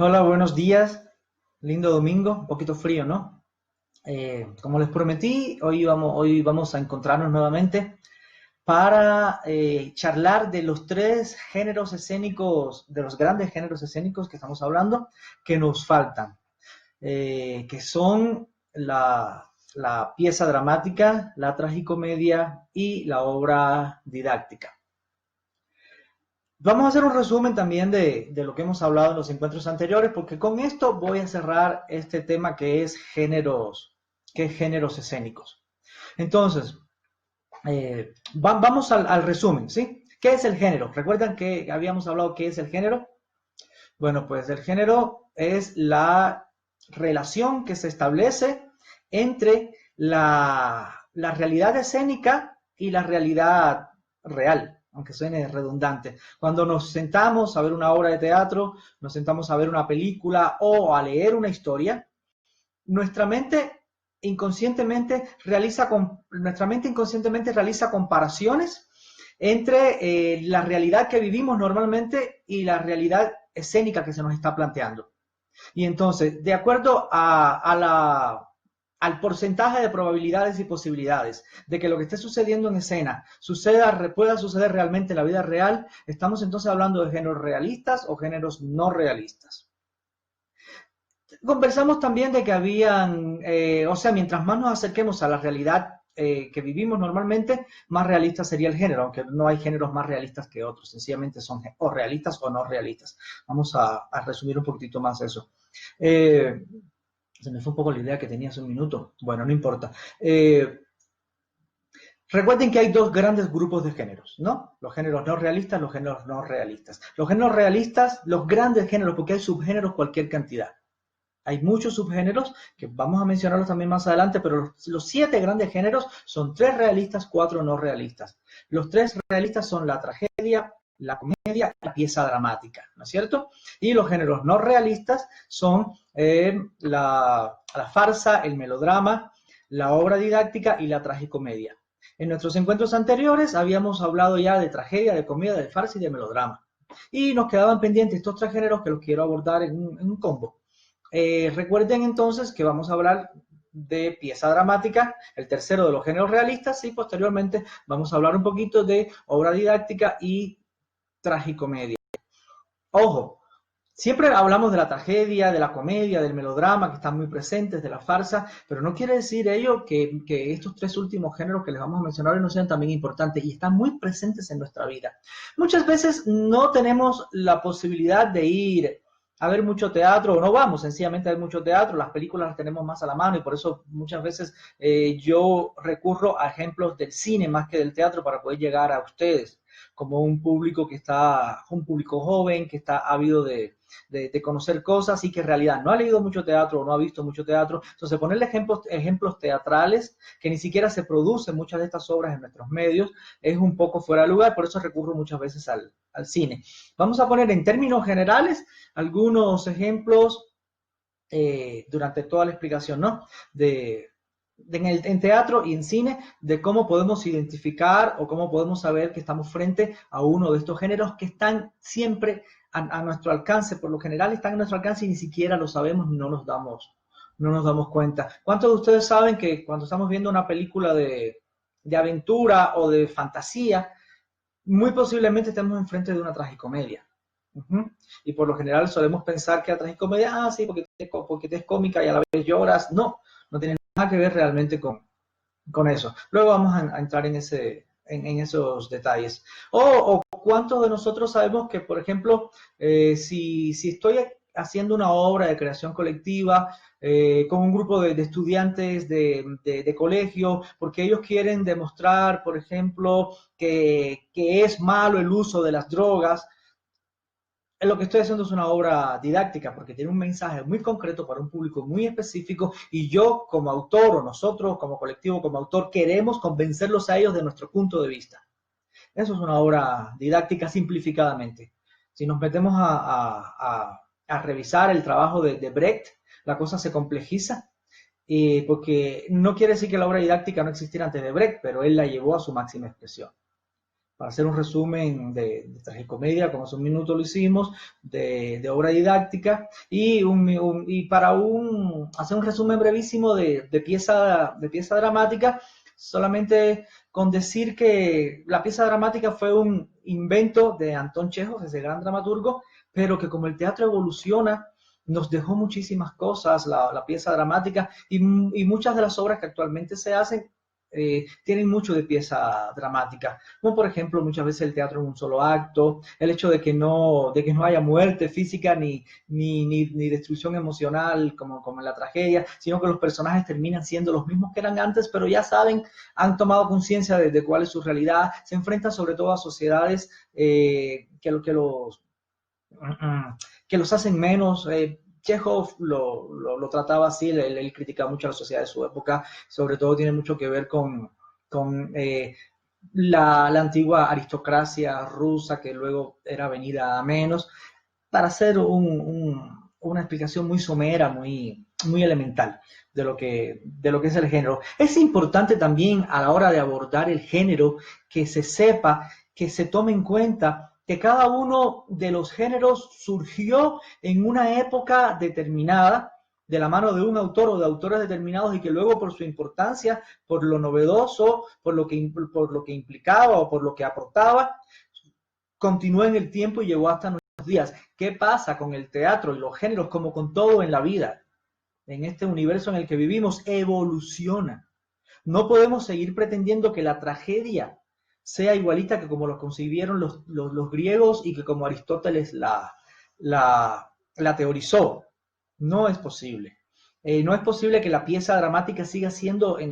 Hola, buenos días. Lindo domingo, un poquito frío, ¿no? Como les prometí, hoy vamos a encontrarnos nuevamente para charlar de los tres géneros escénicos, de los grandes géneros escénicos que estamos hablando, que nos faltan, que son la pieza dramática, la tragicomedia y la obra didáctica. Vamos a hacer un resumen también de lo que hemos hablado en los encuentros anteriores, porque con esto voy a cerrar este tema que es géneros escénicos. Entonces, vamos al resumen, ¿sí? ¿Qué es el género? ¿Recuerdan que habíamos hablado qué es el género? Bueno, pues el género es la relación que se establece entre la realidad escénica y la realidad real, aunque suene redundante. Cuando nos sentamos a ver una obra de teatro, nos sentamos a ver una película o a leer una historia, nuestra mente nuestra mente inconscientemente realiza comparaciones entre la realidad que vivimos normalmente y la realidad escénica que se nos está planteando. Y entonces, de acuerdo al porcentaje de probabilidades y posibilidades de que lo que esté sucediendo en escena pueda suceder realmente en la vida real, estamos entonces hablando de géneros realistas o géneros no realistas. Conversamos también de que mientras más nos acerquemos a la realidad que vivimos normalmente, más realista sería el género, aunque no hay géneros más realistas que otros, sencillamente son o realistas o no realistas. Vamos a resumir un poquitito más eso. Se me fue un poco la idea que tenía hace un minuto. Bueno, no importa. Recuerden que hay dos grandes grupos de géneros, ¿no? Los géneros no realistas, los géneros no realistas. Los géneros realistas, los grandes géneros, porque hay subgéneros cualquier cantidad. Hay muchos subgéneros que vamos a mencionarlos también más adelante, pero los 7 grandes géneros son 3 realistas, 4 no realistas. Los 3 realistas son la tragedia, la comedia y la pieza dramática, ¿no es cierto? Y los géneros no realistas son la farsa, el melodrama, la obra didáctica y la tragicomedia. En nuestros encuentros anteriores habíamos hablado ya de tragedia, de comedia, de farsa y de melodrama. Y nos quedaban pendientes estos 3 géneros que los quiero abordar en un combo. Recuerden entonces que vamos a hablar de pieza dramática, el tercero de los géneros realistas, y posteriormente vamos a hablar un poquito de obra didáctica y tragicomedia. Ojo, siempre hablamos de la tragedia, de la comedia, del melodrama, que están muy presentes, de la farsa, pero no quiere decir ello que estos 3 últimos géneros que les vamos a mencionar hoy no sean también importantes y están muy presentes en nuestra vida. Muchas veces no tenemos la posibilidad de ir a ver mucho teatro, o no vamos sencillamente a ver mucho teatro, las películas las tenemos más a la mano y por eso muchas veces yo recurro a ejemplos del cine más que del teatro para poder llegar a ustedes, como un público un público joven que está ávido de conocer cosas y que en realidad no ha leído mucho teatro o no ha visto mucho teatro. Entonces, ponerle ejemplos teatrales que ni siquiera se producen muchas de estas obras en nuestros medios es un poco fuera de lugar, por eso recurro muchas veces al cine. Vamos a poner en términos generales algunos ejemplos durante toda la explicación, ¿no? En teatro y en cine, de cómo podemos identificar o cómo podemos saber que estamos frente a uno de estos géneros que están siempre a nuestro alcance, por lo general están a nuestro alcance y ni siquiera lo sabemos, no nos damos cuenta. ¿Cuántos de ustedes saben que cuando estamos viendo una película de aventura o de fantasía, muy posiblemente estemos enfrente de una tragicomedia? Y por lo general solemos pensar que la tragicomedia, sí, porque te es cómica y a la vez lloras. No tiene nada que ver realmente con eso. Luego vamos a entrar en esos detalles. O cuántos de nosotros sabemos que, por ejemplo, si estoy haciendo una obra de creación colectiva con un grupo de estudiantes de colegio, porque ellos quieren demostrar, por ejemplo, que es malo el uso de las drogas, lo que estoy haciendo es una obra didáctica porque tiene un mensaje muy concreto para un público muy específico y yo como autor o nosotros como colectivo, como autor, queremos convencerlos a ellos de nuestro punto de vista. Eso es una obra didáctica simplificadamente. Si nos metemos a revisar el trabajo de Brecht, la cosa se complejiza porque no quiere decir que la obra didáctica no existiera antes de Brecht, pero él la llevó a su máxima expresión. para hacer un resumen de tragicomedia, como hace un minuto lo hicimos, de obra didáctica, y para hacer un resumen brevísimo de pieza dramática, solamente con decir que la pieza dramática fue un invento de Anton Chejov, ese gran dramaturgo, pero que como el teatro evoluciona, nos dejó muchísimas cosas, la pieza dramática, y muchas de las obras que actualmente se hacen tienen mucho de pieza dramática, como por ejemplo muchas veces el teatro en un solo acto, el hecho de que no haya muerte física ni destrucción emocional como en la tragedia, sino que los personajes terminan siendo los mismos que eran antes, pero ya saben, han tomado conciencia de cuál es su realidad, se enfrentan sobre todo a sociedades que los hacen menos. Chekhov lo trataba así, él criticaba mucho a la sociedad de su época, sobre todo tiene mucho que ver con la antigua aristocracia rusa que luego era venida a menos, para hacer una explicación muy somera, muy elemental de lo que es el género. Es importante también a la hora de abordar el género que se sepa, que se tome en cuenta que cada uno de los géneros surgió en una época determinada, de la mano de un autor o de autores determinados, y que luego por su importancia, por lo novedoso, por lo que implicaba o por lo que aportaba, continuó en el tiempo y llegó hasta nuestros días. ¿Qué pasa con el teatro y los géneros? Como con todo en la vida, en este universo en el que vivimos, evoluciona. No podemos seguir pretendiendo que la tragedia sea igualita que como lo concibieron los griegos y que como Aristóteles la teorizó. No es posible. No es posible que la pieza dramática siga siendo en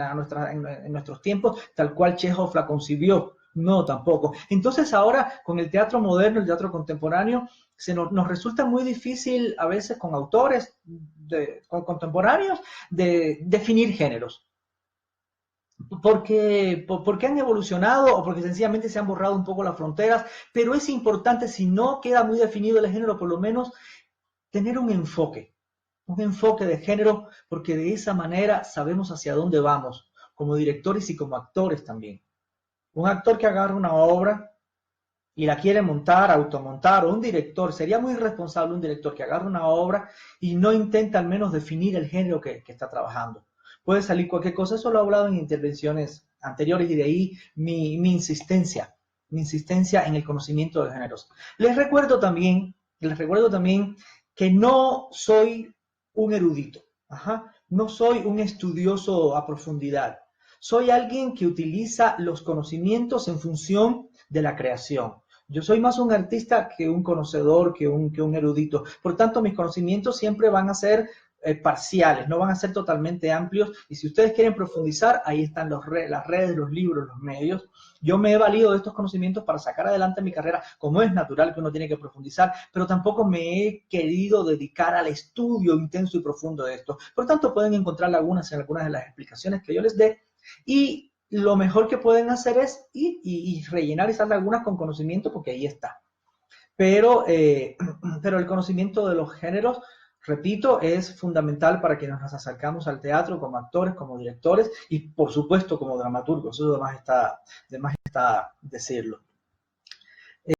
nuestros tiempos tal cual Chekhov la concibió. No, tampoco. Entonces ahora con el teatro moderno, el teatro contemporáneo, nos resulta muy difícil a veces con autores contemporáneos de definir géneros. Porque han evolucionado o porque sencillamente se han borrado un poco las fronteras, pero es importante, si no queda muy definido el género, por lo menos tener un enfoque de género, porque de esa manera sabemos hacia dónde vamos, como directores y como actores también. Un actor que agarra una obra y la quiere montar, automontar, o un director, sería muy irresponsable un director que agarra una obra y no intenta al menos definir el género que está trabajando. Puede salir cualquier cosa, eso lo he hablado en intervenciones anteriores, y de ahí mi insistencia en el conocimiento de géneros. Les recuerdo también que no soy un erudito, no soy un estudioso a profundidad. Soy alguien que utiliza los conocimientos en función de la creación. Yo soy más un artista que un conocedor, que un erudito. Por tanto, mis conocimientos siempre van a ser parciales, no van a ser totalmente amplios, y si ustedes quieren profundizar, ahí están las redes, los libros, los medios. Yo me he valido de estos conocimientos para sacar adelante mi carrera, como es natural que uno tiene que profundizar, pero tampoco me he querido dedicar al estudio intenso y profundo de esto. Por tanto, pueden encontrar lagunas en algunas de las explicaciones que yo les dé, y lo mejor que pueden hacer es ir y rellenar esas lagunas con conocimiento, porque ahí está. Pero el conocimiento de los géneros, repito, es fundamental para quienes nos acercamos al teatro como actores, como directores y por supuesto como dramaturgos. Eso de más está decirlo.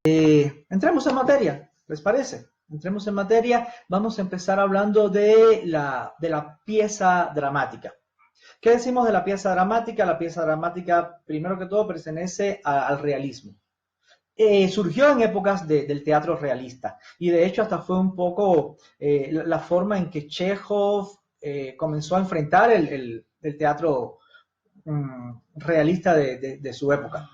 Entremos en materia, ¿les parece? Entremos en materia. Vamos a empezar hablando de la pieza dramática. ¿Qué decimos de la pieza dramática? La pieza dramática, primero que todo, pertenece al realismo. Surgió en épocas del teatro realista, y de hecho hasta fue un poco la forma en que Chekhov comenzó a enfrentar el teatro realista de su época.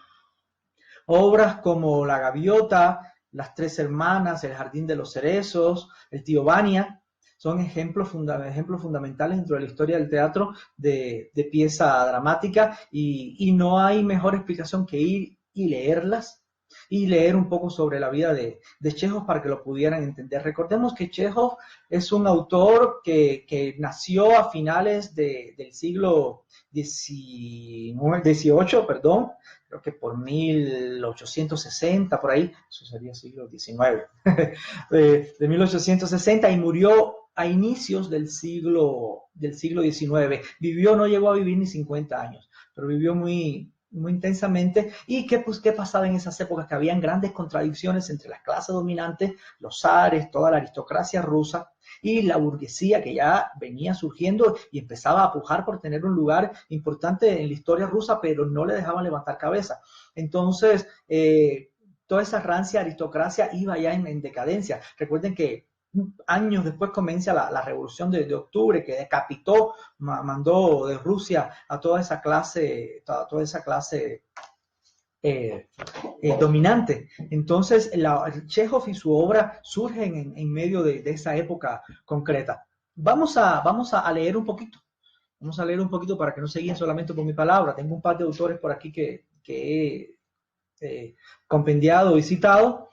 Obras como La Gaviota, Las Tres Hermanas, El Jardín de los Cerezos, El Tío Vania, son ejemplos fundamentales dentro de la historia del teatro de pieza dramática, y no hay mejor explicación que ir y leerlas, y leer un poco sobre la vida de Chekhov para que lo pudieran entender. Recordemos que Chekhov es un autor que nació a finales del siglo XVIII, perdón, creo que por 1860, por ahí, eso sería siglo XIX, de 1860, y murió a inicios del siglo XIX. No llegó a vivir ni 50 años, pero vivió muy muy intensamente. ¿Y qué, pues, qué pasaba en esas épocas? Que habían grandes contradicciones entre las clases dominantes, los zares, toda la aristocracia rusa, y la burguesía que ya venía surgiendo y empezaba a pujar por tener un lugar importante en la historia rusa, pero no le dejaban levantar cabeza. Entonces, toda esa rancia aristocracia iba ya en decadencia. Recuerden que años después comienza la revolución de octubre, que decapitó, mandó de Rusia a toda esa clase dominante. Entonces, Chekhov y su obra surgen en medio de esa época concreta. Vamos a leer un poquito. Vamos a leer un poquito para que no se guíen solamente por mi palabra. Tengo un par de autores por aquí que he compendiado y citado,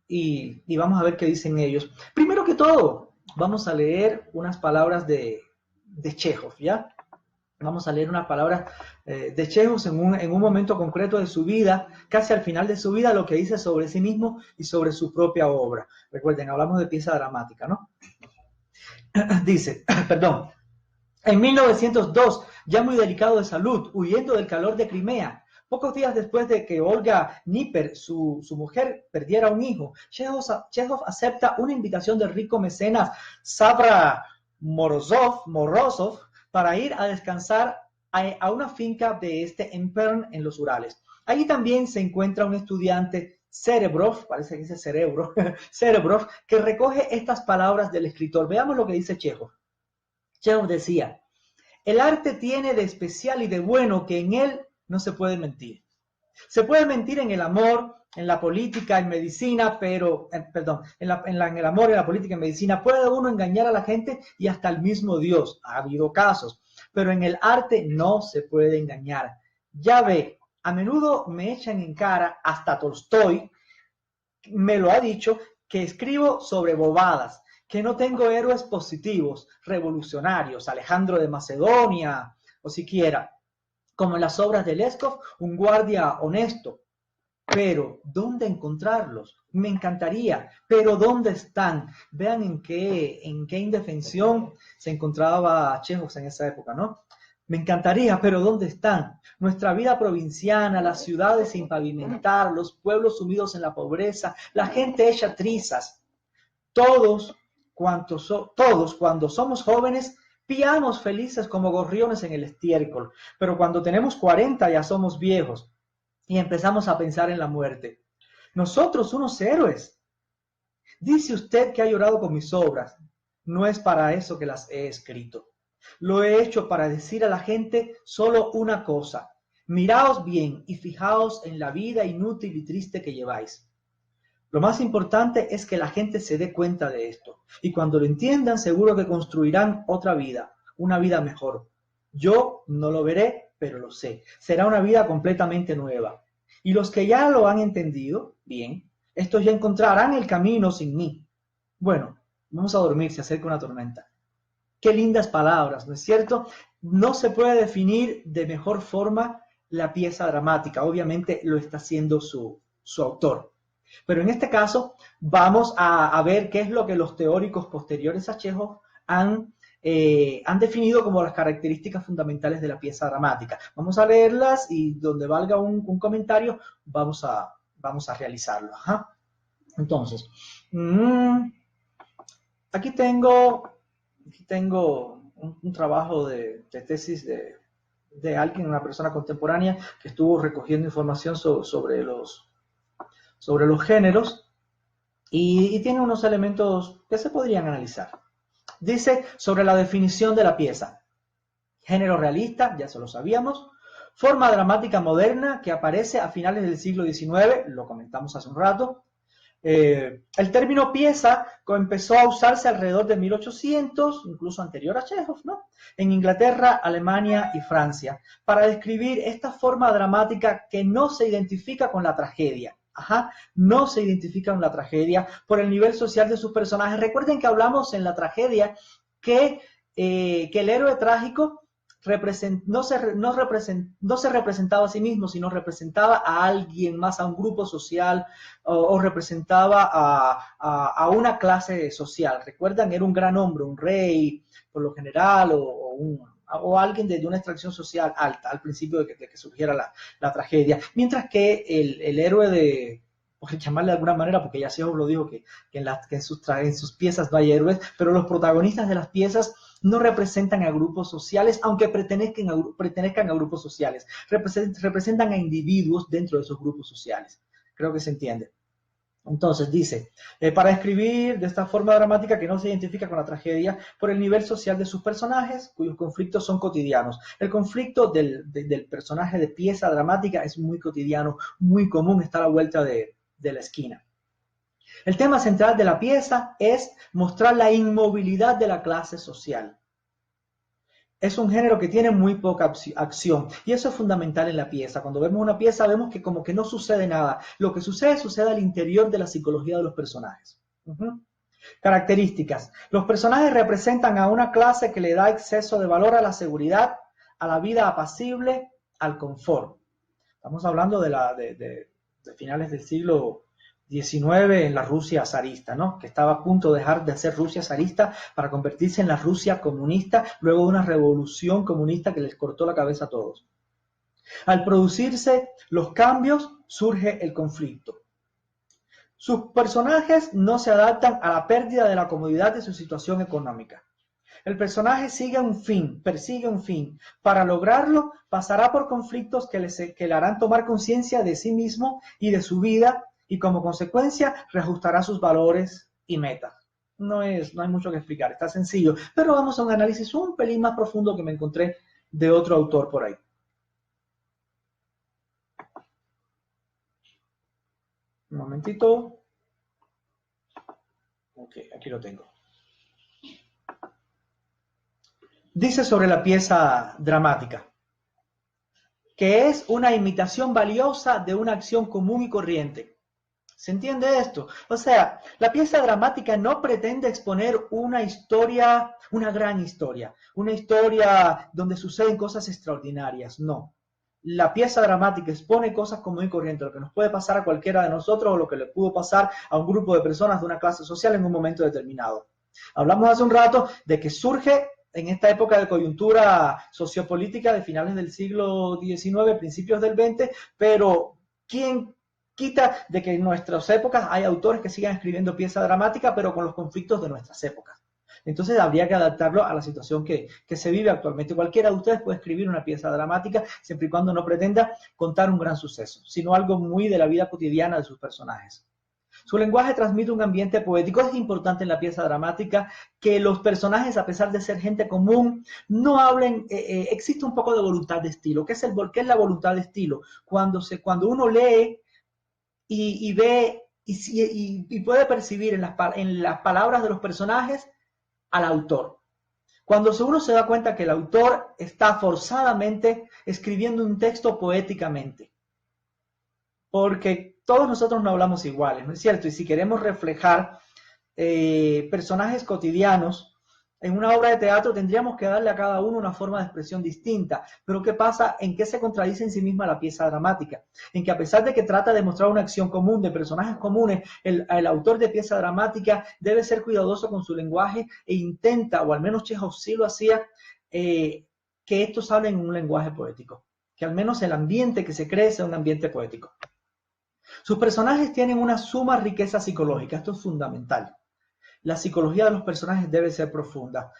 y vamos a ver qué dicen ellos. Primero que todo, vamos a leer unas palabras de Chekhov, ¿ya? Vamos a leer unas palabras de Chekhov en un momento concreto de su vida, casi al final de su vida, lo que dice sobre sí mismo y sobre su propia obra. Recuerden, hablamos de pieza dramática, ¿no? Dice, perdón, en 1902, ya muy delicado de salud, huyendo del calor de Crimea, pocos días después de que Olga Dnieper, su mujer, perdiera un hijo, Chekhov acepta una invitación del rico mecenas Savra Morozov para ir a descansar a una finca de en Perm, en los Urales. Allí también se encuentra un estudiante, Serebrov, parece que dice cerebro, Serebrov, que recoge estas palabras del escritor. Veamos lo que dice Chekhov. Chekhov decía, el arte tiene de especial y de bueno que en él no se puede mentir. Se puede mentir en el amor, en la política, en medicina, pero, en el amor, en la política, en medicina, puede uno engañar a la gente y hasta el mismo Dios. Ha habido casos, pero en el arte no se puede engañar. Ya ve, a menudo me echan en cara, hasta Tolstoy me lo ha dicho, que escribo sobre bobadas, que no tengo héroes positivos, revolucionarios, Alejandro de Macedonia, o siquiera, como en las obras de Leskov, un guardia honesto. Pero, ¿dónde encontrarlos? Me encantaría, pero ¿dónde están? Vean en qué indefensión se encontraba Chekhov en esa época, ¿no? Me encantaría, pero ¿dónde están? Nuestra vida provinciana, las ciudades sin pavimentar, los pueblos sumidos en la pobreza, la gente hecha trizas. Todos, cuando somos jóvenes, piamos felices como gorriones en el estiércol, pero cuando tenemos 40 ya somos viejos y empezamos a pensar en la muerte. Nosotros, unos héroes. Dice usted que ha llorado con mis obras. No es para eso que las he escrito. Lo he hecho para decir a la gente solo una cosa. Miraos bien y fijaos en la vida inútil y triste que lleváis. Lo más importante es que la gente se dé cuenta de esto. Y cuando lo entiendan, seguro que construirán otra vida, una vida mejor. Yo no lo veré, pero lo sé. Será una vida completamente nueva. Y los que ya lo han entendido, bien, estos ya encontrarán el camino sin mí. Bueno, vamos a dormir, se acerca una tormenta. Qué lindas palabras, ¿no es cierto? No se puede definir de mejor forma la pieza dramática. Obviamente lo está haciendo su autor. Pero en este caso vamos a ver qué es lo que los teóricos posteriores a Chekhov han definido como las características fundamentales de la pieza dramática. Vamos a leerlas y donde valga un comentario vamos a realizarlo. Ajá. Entonces, aquí tengo un trabajo de tesis de alguien, una persona contemporánea que estuvo recogiendo información sobre los géneros y tiene unos elementos que se podrían analizar. Dice sobre la definición de la pieza. Género realista, ya se lo sabíamos. Forma dramática moderna que aparece a finales del siglo XIX, lo comentamos hace un rato. El término pieza empezó a usarse alrededor de 1800, incluso anterior a Chekhov, ¿no? En Inglaterra, Alemania y Francia, para describir esta forma dramática que no se identifica con la tragedia. No se identifica con la tragedia por el nivel social de sus personajes. Recuerden que hablamos en la tragedia que el héroe trágico no se representaba a sí mismo, sino representaba a alguien más, a un grupo social o representaba a una clase social. Recuerdan, era un gran hombre, un rey por lo general, o o alguien de una extracción social alta al principio de que surgiera la tragedia. Mientras que el héroe de, por llamarle de alguna manera, porque ya Chekhov lo dijo, que en sus piezas no hay héroes, pero los protagonistas de las piezas no representan a grupos sociales, aunque pertenezcan a grupos sociales. Representan a individuos dentro de esos grupos sociales. Creo que se entiende. Entonces dice, para escribir de esta forma dramática que no se identifica con la tragedia por el nivel social de sus personajes, cuyos conflictos son cotidianos. El conflicto del personaje de pieza dramática es muy cotidiano, muy común, está a la vuelta de la esquina. El tema central de la pieza es mostrar la inmovilidad de la clase social. Es un género que tiene muy poca acción y eso es fundamental en la pieza. Cuando vemos una pieza vemos que como que no sucede nada. Lo que sucede al interior de la psicología de los personajes. Características. Los personajes representan a una clase que le da exceso de valor a la seguridad, a la vida apacible, al confort. Estamos hablando de finales del siglo XIX en la Rusia zarista, ¿no? Que estaba a punto de dejar de ser Rusia zarista para convertirse en la Rusia comunista luego de una revolución comunista que les cortó la cabeza a todos. Al producirse los cambios, surge el conflicto. Sus personajes no se adaptan a la pérdida de la comodidad de su situación económica. El personaje persigue un fin. Para lograrlo, pasará por conflictos que le harán tomar conciencia de sí mismo y de su vida, y como consecuencia reajustará sus valores y metas. No hay mucho que explicar, está sencillo, pero vamos a un análisis un pelín más profundo que me encontré de otro autor por ahí. Un momentito. Ok, aquí lo tengo. Dice sobre la pieza dramática, que es una imitación valiosa de una acción común y corriente. ¿Se entiende esto? O sea, la pieza dramática no pretende exponer una historia, una gran historia, una historia donde suceden cosas extraordinarias, no. La pieza dramática expone cosas común y corriente, lo que nos puede pasar a cualquiera de nosotros o lo que le pudo pasar a un grupo de personas de una clase social en un momento determinado. Hablamos hace un rato de que surge en esta época de coyuntura sociopolítica de finales del siglo XIX, principios del XX, pero ¿quién quita de que en nuestras épocas hay autores que sigan escribiendo pieza dramática, pero con los conflictos de nuestras épocas? Entonces habría que adaptarlo a la situación que se vive actualmente. Cualquiera de ustedes puede escribir una pieza dramática siempre y cuando no pretenda contar un gran suceso, sino algo muy de la vida cotidiana de sus personajes. Su lenguaje transmite un ambiente poético. Es importante en la pieza dramática que los personajes, a pesar de ser gente común, no hablen, existe un poco de voluntad de estilo. ¿Qué es la voluntad de estilo? Cuando uno lee y ve y puede percibir en las palabras de los personajes al autor. Cuando uno se da cuenta que el autor está forzadamente escribiendo un texto poéticamente. Porque todos nosotros no hablamos iguales, ¿no es cierto? Y si queremos reflejar personajes cotidianos en una obra de teatro, tendríamos que darle a cada uno una forma de expresión distinta. Pero ¿qué pasa? ¿En qué se contradice en sí misma la pieza dramática? En que a pesar de que trata de mostrar una acción común de personajes comunes, el autor de pieza dramática debe ser cuidadoso con su lenguaje e intenta, o al menos Chekhov sí lo hacía, que estos hablen en un lenguaje poético. Que al menos el ambiente que se cree sea un ambiente poético. Sus personajes tienen una suma riqueza psicológica. Esto es fundamental. La psicología de los personajes debe ser profunda.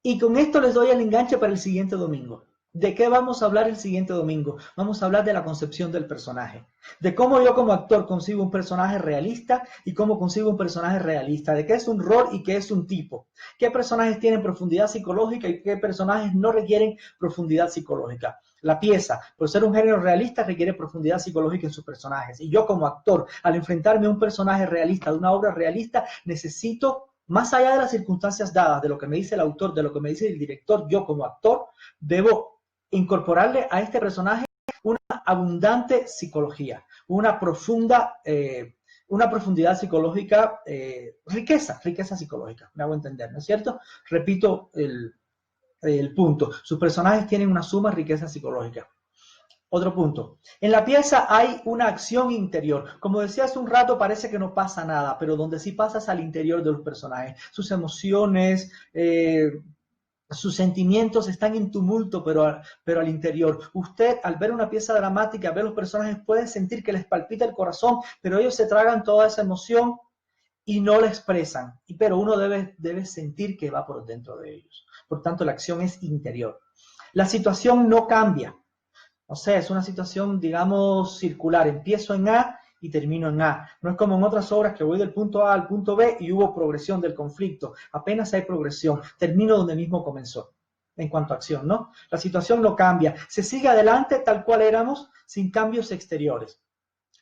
Y con esto les doy el enganche para el siguiente domingo. ¿De qué vamos a hablar el siguiente domingo? Vamos a hablar de la concepción del personaje. De cómo yo como actor consigo un personaje realista y cómo consigo un personaje realista. De qué es un rol y qué es un tipo. ¿Qué personajes tienen profundidad psicológica y qué personajes no requieren profundidad psicológica? La pieza, por ser un género realista, requiere profundidad psicológica en sus personajes. Y yo como actor, al enfrentarme a un personaje realista, de una obra realista, necesito, más allá de las circunstancias dadas, de lo que me dice el autor, de lo que me dice el director, yo como actor, debo incorporarle a este personaje una abundante psicología, una profundidad psicológica, riqueza psicológica, me hago entender, ¿no es cierto? Repito el punto. Sus personajes tienen una suma riqueza psicológica. Otro punto. En la pieza hay una acción interior. Como decía hace un rato, parece que no pasa nada, pero donde sí pasa es al interior de los personajes. Sus emociones, sus sentimientos están en tumulto, pero al interior. Usted, al ver una pieza dramática, ver los personajes, pueden sentir que les palpita el corazón, pero ellos se tragan toda esa emoción y no la expresan. Pero uno debe sentir que va por dentro de ellos. Por tanto, la acción es interior. La situación no cambia. O sea, es una situación, digamos, circular. Empiezo en A y termino en A. No es como en otras obras que voy del punto A al punto B y hubo progresión del conflicto. Apenas hay progresión. Termino donde mismo comenzó, en cuanto a acción, ¿no? La situación no cambia. Se sigue adelante tal cual éramos, sin cambios exteriores.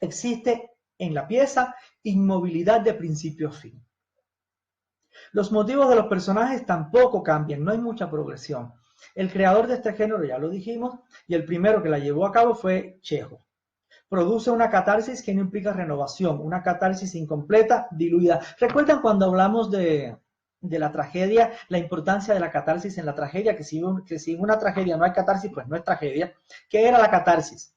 Existe en la pieza inmovilidad de principio a fin. Los motivos de los personajes tampoco cambian, no hay mucha progresión. El creador de este género, ya lo dijimos, y el primero que la llevó a cabo fue Chekhov. Produce una catarsis que no implica renovación, una catarsis incompleta, diluida. ¿Recuerdan cuando hablamos de la tragedia, la importancia de la catarsis en la tragedia? Que si en una tragedia no hay catarsis, pues no es tragedia. ¿Qué era la catarsis?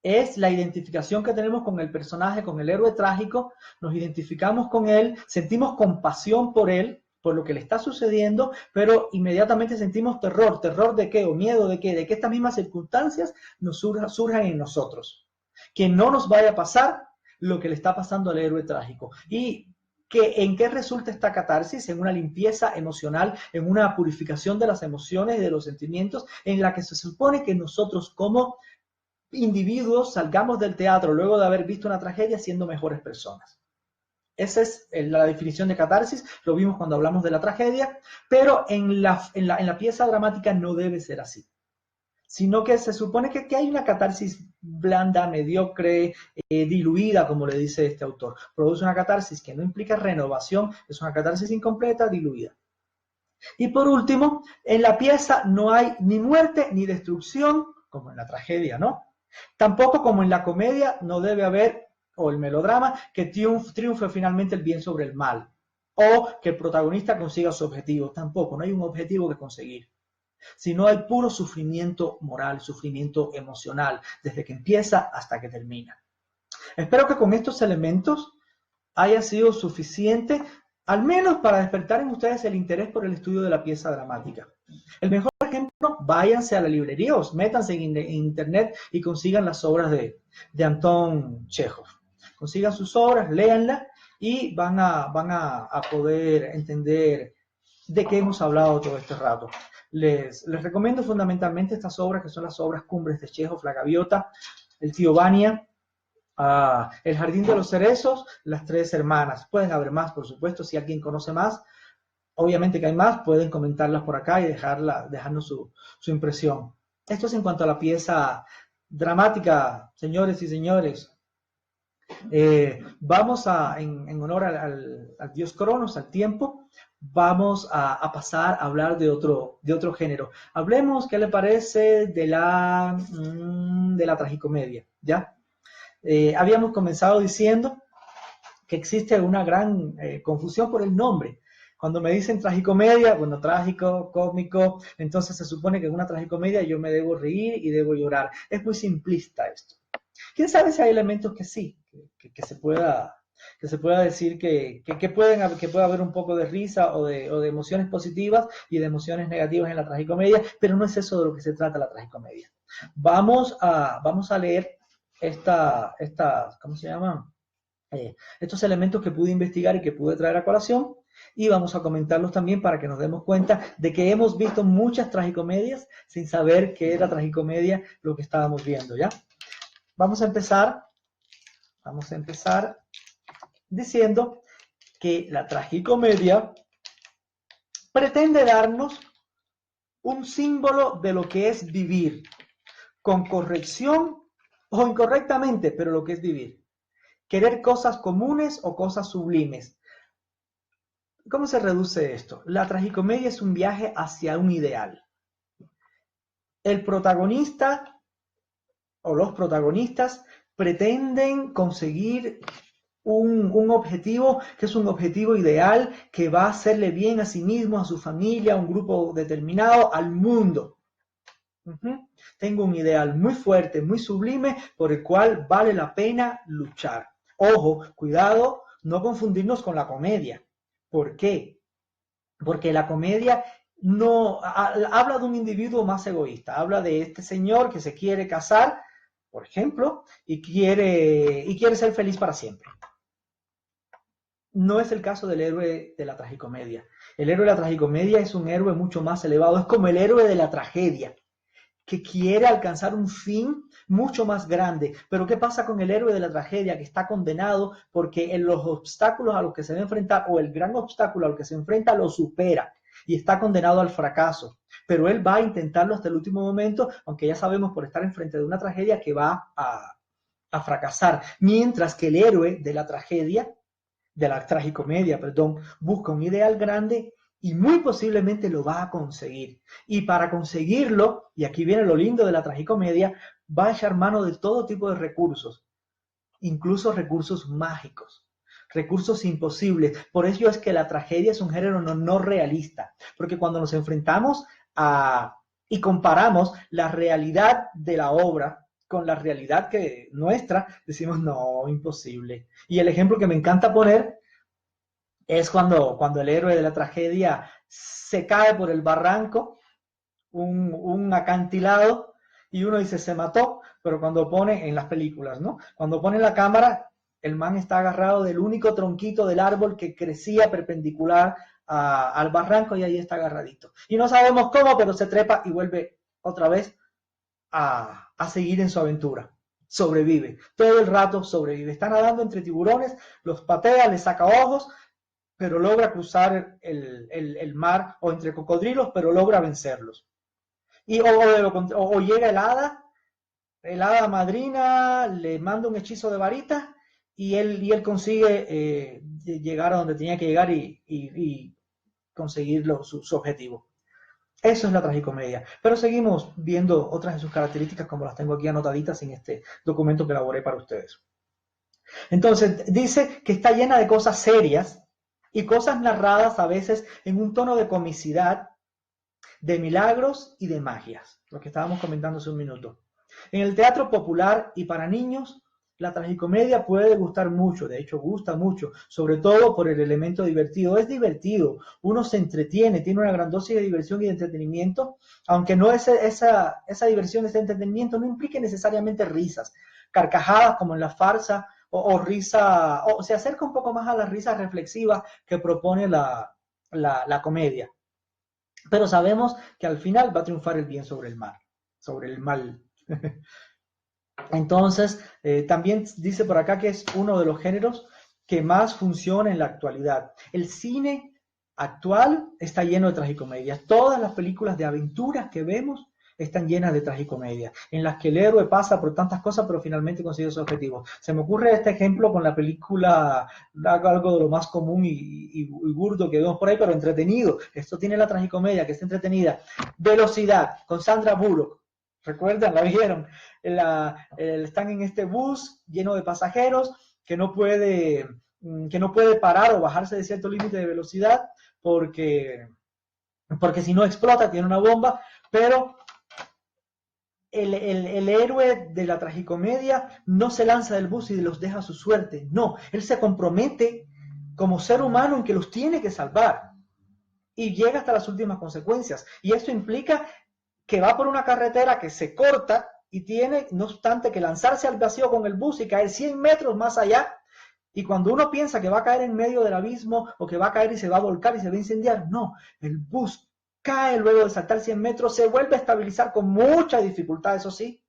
Es la identificación que tenemos con el personaje, con el héroe trágico, nos identificamos con él, sentimos compasión por él, por lo que le está sucediendo, pero inmediatamente sentimos terror. ¿Terror de qué? ¿O miedo de qué? De que estas mismas circunstancias nos surjan en nosotros. Que no nos vaya a pasar lo que le está pasando al héroe trágico. ¿Y en qué resulta esta catarsis? En una limpieza emocional, en una purificación de las emociones y de los sentimientos, en la que se supone que nosotros como individuos salgamos del teatro luego de haber visto una tragedia siendo mejores personas. Esa es la definición de catarsis, lo vimos cuando hablamos de la tragedia, pero en la pieza dramática no debe ser así, sino que se supone que hay una catarsis blanda, mediocre, diluida, como le dice este autor. Produce una catarsis que no implica renovación, es una catarsis incompleta, diluida. Y por último, en la pieza no hay ni muerte ni destrucción, como en la tragedia, ¿no? Tampoco como en la comedia no debe haber, o el melodrama, que triunfe finalmente el bien sobre el mal, o que el protagonista consiga su objetivo. Tampoco, no hay un objetivo que conseguir, sino hay puro sufrimiento moral, sufrimiento emocional, desde que empieza hasta que termina. Espero que con estos elementos haya sido suficiente, al menos para despertar en ustedes el interés por el estudio de la pieza dramática. El mejor ejemplo, váyanse a la librería o métanse en internet y consigan las obras de Anton Chekhov. Consigan sus obras, léanlas y van a poder entender de qué hemos hablado todo este rato. Les recomiendo fundamentalmente estas obras, que son las obras cumbres de Chekhov: La Gaviota, El tío Vania, El jardín de los cerezos, Las tres hermanas. Pueden haber más, por supuesto, si alguien conoce más. Obviamente que hay más, pueden comentarlas por acá y dejarnos su impresión. Esto es en cuanto a la pieza dramática, señores y señores. Vamos en honor al dios Cronos, al tiempo, vamos a pasar a hablar de otro género. Hablemos, ¿qué le parece de la tragicomedia? ¿Ya? Habíamos comenzado diciendo que existe una gran confusión por el nombre. Cuando me dicen tragicomedia, bueno, trágico, cómico, entonces se supone que en una tragicomedia yo me debo reír y debo llorar. Es muy simplista esto. ¿Quién sabe si hay elementos que sí, que se pueda decir que pueda haber un poco de risa o de emociones positivas y de emociones negativas en la tragicomedia, pero no es eso de lo que se trata la tragicomedia. Vamos a leer ¿cómo se llama? Estos elementos que pude investigar y que pude traer a colación, y vamos a comentarlos también para que nos demos cuenta de que hemos visto muchas tragicomedias sin saber qué era tragicomedia lo que estábamos viendo, ¿ya? Vamos a empezar diciendo que la tragicomedia pretende darnos un símbolo de lo que es vivir, con corrección o incorrectamente, pero lo que es vivir. Querer cosas comunes o cosas sublimes. ¿Cómo se reduce esto? La tragicomedia es un viaje hacia un ideal. El protagonista o los protagonistas pretenden conseguir un objetivo que es un objetivo ideal, que va a hacerle bien a sí mismo, a su familia, a un grupo determinado, al mundo. Tengo un ideal muy fuerte, muy sublime, por el cual vale la pena luchar. Ojo, cuidado, no confundirnos con la comedia. ¿Por qué? Porque la comedia no habla de un individuo más egoísta, habla de este señor que se quiere casar, por ejemplo, y quiere ser feliz para siempre. No es el caso del héroe de la tragicomedia. El héroe de la tragicomedia es un héroe mucho más elevado, es como el héroe de la tragedia, que quiere alcanzar un fin mucho más grande. Pero ¿qué pasa con el héroe de la tragedia que está condenado porque en los obstáculos a los que se va a enfrentar, o el gran obstáculo a lo que se enfrenta, lo supera y está condenado al fracaso? Pero él va a intentarlo hasta el último momento, aunque ya sabemos por estar enfrente de una tragedia que va a fracasar. Mientras que el héroe de la tragedia, de la tragicomedia, perdón, busca un ideal grande y muy posiblemente lo va a conseguir. Y para conseguirlo, y aquí viene lo lindo de la tragicomedia, va a echar mano de todo tipo de recursos, incluso recursos mágicos, recursos imposibles. Por ello es que la tragedia es un género no realista, porque cuando nos enfrentamos y comparamos la realidad de la obra con la realidad que nuestra, decimos, no, imposible. Y el ejemplo que me encanta poner es cuando el héroe de la tragedia se cae por el barranco, un acantilado, y uno dice, se mató, pero cuando pone en las películas, ¿no? Cuando pone la cámara, el man está agarrado del único tronquito del árbol que crecía perpendicular al barranco y ahí está agarradito. Y no sabemos cómo, pero se trepa y vuelve otra vez a seguir en su aventura. Sobrevive, todo el rato sobrevive. Está nadando entre tiburones, los patea, les saca ojos, pero logra cruzar el mar, o entre cocodrilos, pero logra vencerlos. O llega el hada madrina, le manda un hechizo de varita, y él consigue llegar a donde tenía que llegar y conseguir su objetivo. Eso es la tragicomedia. Pero seguimos viendo otras de sus características, como las tengo aquí anotaditas en este documento que elaboré para ustedes. Entonces, dice que está llena de cosas serias y cosas narradas a veces en un tono de comicidad, de milagros y de magias, lo que estábamos comentando hace un minuto. En el teatro popular y para niños, la tragicomedia puede gustar mucho, de hecho gusta mucho, sobre todo por el elemento divertido. Es divertido, uno se entretiene, tiene una gran dosis de diversión y de entretenimiento, aunque no esa diversión, ese entretenimiento no implique necesariamente risas, carcajadas como en la farsa, o risa, o se acerca un poco más a la risa reflexiva que propone la comedia. Pero sabemos que al final va a triunfar el bien sobre el mal. Entonces, también dice por acá que es uno de los géneros que más funciona en la actualidad. El cine actual está lleno de tragicomedias. Todas las películas de aventuras que vemos están llenas de tragicomedia, en las que el héroe pasa por tantas cosas, pero finalmente consigue su objetivo. Se me ocurre este ejemplo con la película, algo de lo más común y burdo que vemos por ahí, pero entretenido. Esto tiene la tragicomedia, que está entretenida. Velocidad, con Sandra Bullock. ¿Recuerdan? ¿La vieron? Están en este bus lleno de pasajeros que no puede parar o bajarse de cierto límite de velocidad porque si no explota, tiene una bomba, pero el héroe de la tragicomedia no se lanza del bus y los deja a su suerte. No, él se compromete como ser humano en que los tiene que salvar y llega hasta las últimas consecuencias. Y esto implica que va por una carretera que se corta y tiene, no obstante, que lanzarse al vacío con el bus y caer 100 metros más allá. Y cuando uno piensa que va a caer en medio del abismo o que va a caer y se va a volcar y se va a incendiar, no, el bus cae luego de saltar 100 metros, se vuelve a estabilizar con mucha dificultad, eso sí,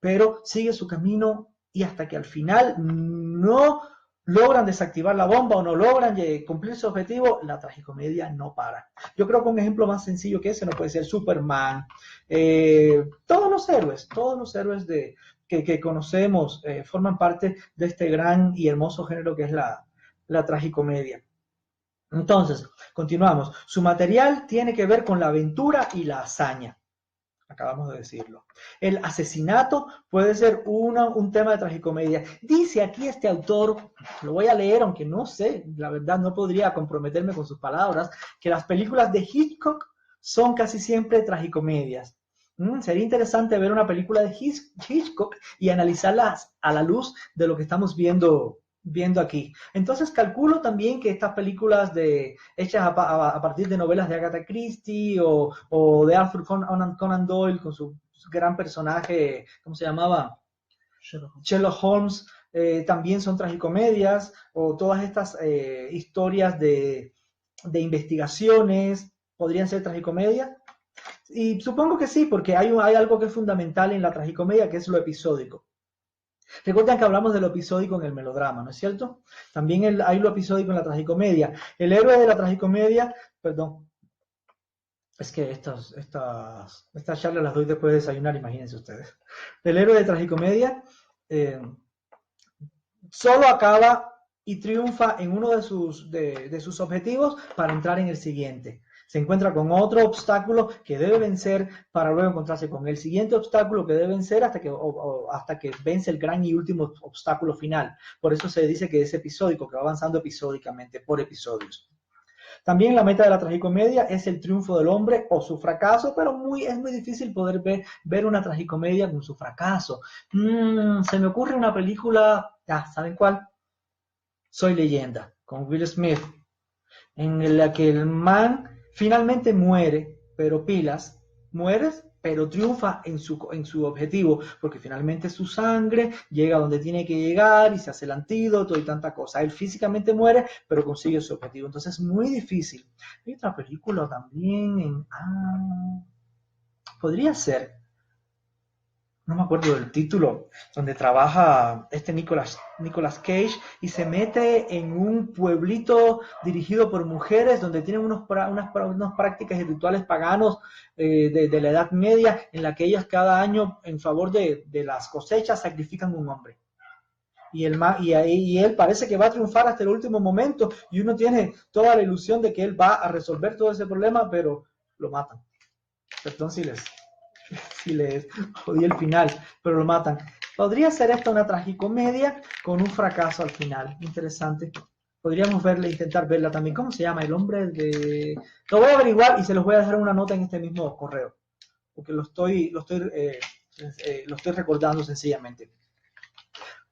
pero sigue su camino y hasta que al final no logran desactivar la bomba o no logran cumplir su objetivo, la tragicomedia no para. Yo creo que un ejemplo más sencillo que ese no puede ser Superman. Todos los héroes que conocemos forman parte de este gran y hermoso género que es la tragicomedia. Entonces, continuamos. Su material tiene que ver con la aventura y la hazaña. Acabamos de decirlo. El asesinato puede ser un tema de tragicomedia. Dice aquí este autor, lo voy a leer, aunque no sé, la verdad no podría comprometerme con sus palabras, que las películas de Hitchcock son casi siempre tragicomedias. Sería interesante ver una película de Hitchcock y analizarlas a la luz de lo que estamos viendo viendo aquí. Entonces calculo también que estas películas hechas a partir de novelas de Agatha Christie o de Arthur Conan Doyle con su gran personaje, ¿cómo se llamaba? Sherlock Holmes, también son tragicomedias, o todas estas historias de investigaciones podrían ser tragicomedias. Y supongo que sí, porque hay algo que es fundamental en la tragicomedia, que es lo episódico. Recuerden que hablamos de lo episódico en el melodrama, ¿no es cierto? También hay lo episódico en la tragicomedia. El héroe de la tragicomedia, perdón, es que estas charlas las doy después de desayunar, imagínense ustedes. El héroe de tragicomedia solo acaba y triunfa en uno de sus objetivos para entrar en el siguiente. Se encuentra con otro obstáculo que debe vencer para luego encontrarse con el siguiente obstáculo que debe vencer hasta que vence el gran y último obstáculo final. Por eso se dice que es episódico, que va avanzando episódicamente, por episodios. También la meta de la tragicomedia es el triunfo del hombre o su fracaso, pero es muy difícil poder ver una tragicomedia con su fracaso. Se me ocurre una película, ¿saben cuál? Soy Leyenda, con Will Smith, en la que el man finalmente muere, pero pilas, mueres, pero triunfa en su objetivo, porque finalmente su sangre llega donde tiene que llegar y se hace el antídoto y tanta cosa. Él físicamente muere, pero consigue su objetivo. Entonces es muy difícil. Hay otra película también podría ser, no me acuerdo del título, donde trabaja Nicolas Cage y se mete en un pueblito dirigido por mujeres donde tienen unas prácticas y rituales paganos de la Edad Media en la que ellas cada año en favor de las cosechas sacrifican un hombre. Y él parece que va a triunfar hasta el último momento y uno tiene toda la ilusión de que él va a resolver todo ese problema, pero lo matan. Perdón si les jodí el final, pero lo matan. Podría ser esta una tragicomedia con un fracaso al final. Interesante. Podríamos intentar verla también. ¿Cómo se llama? El hombre de... Lo voy a averiguar y se los voy a dejar una nota en este mismo correo, porque lo estoy recordando sencillamente.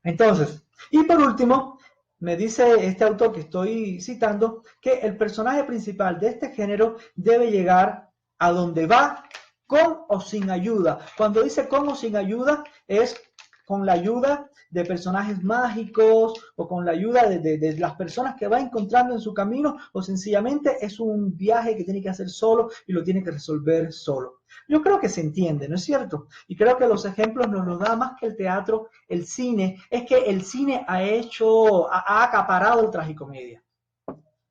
Entonces, y por último, me dice este autor que estoy citando que el personaje principal de este género debe llegar a donde va con o sin ayuda. Cuando dice con o sin ayuda, es con la ayuda de personajes mágicos o con la ayuda de las personas que va encontrando en su camino, o sencillamente es un viaje que tiene que hacer solo y lo tiene que resolver solo. Yo creo que se entiende, ¿no es cierto? Y creo que los ejemplos nos los da más que el teatro, el cine. Es que el cine ha acaparado el tragicomedia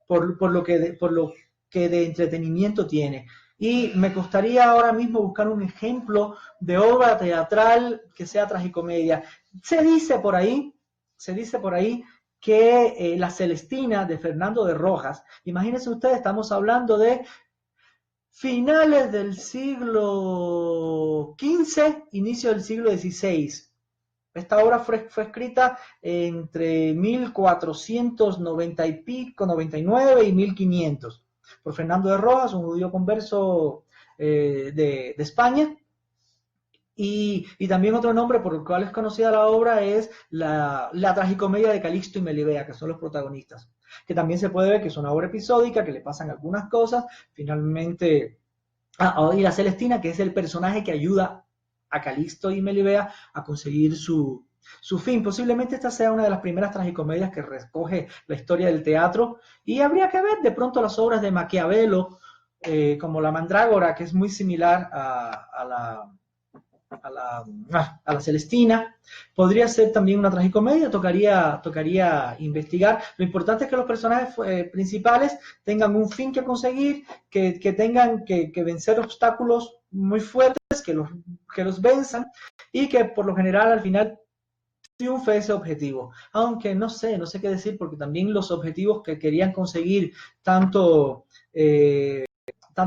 por lo que de entretenimiento tiene. Y me costaría ahora mismo buscar un ejemplo de obra teatral que sea tragicomedia. Se dice por ahí que La Celestina de Fernando de Rojas, imagínense ustedes, estamos hablando de finales del siglo XV, inicio del siglo XVI. Esta obra fue escrita entre 1490 y pico, 99 y 1500, por Fernando de Rojas, un judío converso de España. Y también otro nombre por el cual es conocida la obra es la tragicomedia de Calixto y Melibea, que son los protagonistas. Que también se puede ver que es una obra episódica, que le pasan algunas cosas. Finalmente, y la Celestina, que es el personaje que ayuda a Calixto y Melibea a conseguir su fin. Posiblemente esta sea una de las primeras tragicomedias que recoge la historia del teatro, y habría que ver de pronto las obras de Maquiavelo, como La Mandrágora, que es muy similar a la Celestina. Podría ser también una tragicomedia, tocaría investigar. Lo importante es que los personajes principales tengan un fin que conseguir, que tengan que vencer obstáculos muy fuertes, que los venzan, y que por lo general al final triunfe ese objetivo. Aunque no sé qué decir, porque también los objetivos que querían conseguir tanto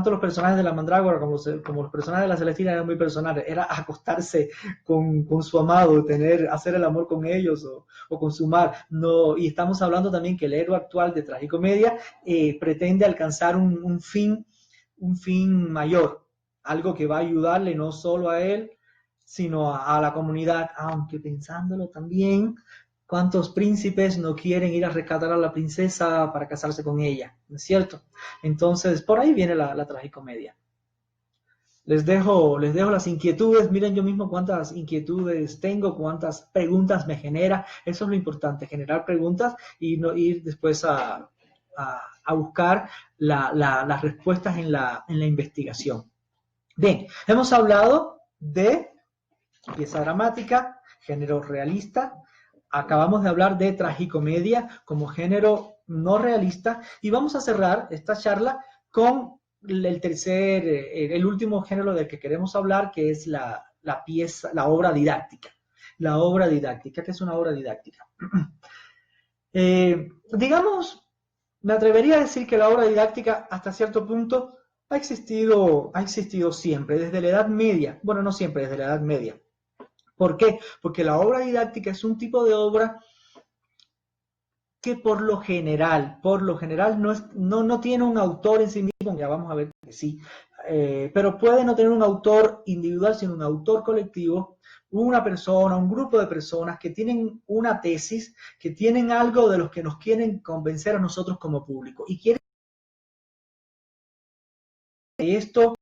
los personajes de la Mandrágora como los personajes de la Celestina eran muy personales. Era acostarse con su amado, hacer el amor con ellos o consumar. No, y estamos hablando también que el héroe actual de tragicomedia pretende alcanzar un fin mayor, algo que va a ayudarle no solo a él, sino a la comunidad, aunque pensándolo también, ¿Cuántos príncipes no quieren ir a rescatar a la princesa para casarse con ella? ¿No es cierto? Entonces, por ahí viene la tragicomedia. Les dejo las inquietudes. Miren yo mismo cuántas inquietudes tengo, cuántas preguntas me genera. Eso es lo importante, generar preguntas y no ir después a buscar las respuestas en la investigación. Bien, hemos hablado de pieza dramática, género realista. Acabamos de hablar de tragicomedia como género no realista y vamos a cerrar esta charla con el último género del que queremos hablar, que es la obra didáctica. La obra didáctica, ¿qué es una obra didáctica? Digamos, me atrevería a decir que la obra didáctica hasta cierto punto ha existido siempre, desde la Edad Media. Bueno, no siempre, desde la Edad Media. ¿Por qué? Porque la obra didáctica es un tipo de obra que por lo general no tiene un autor en sí mismo, ya vamos a ver que sí, pero puede no tener un autor individual, sino un autor colectivo, una persona, un grupo de personas que tienen una tesis, que tienen algo de los que nos quieren convencer a nosotros como público, y quieren esto.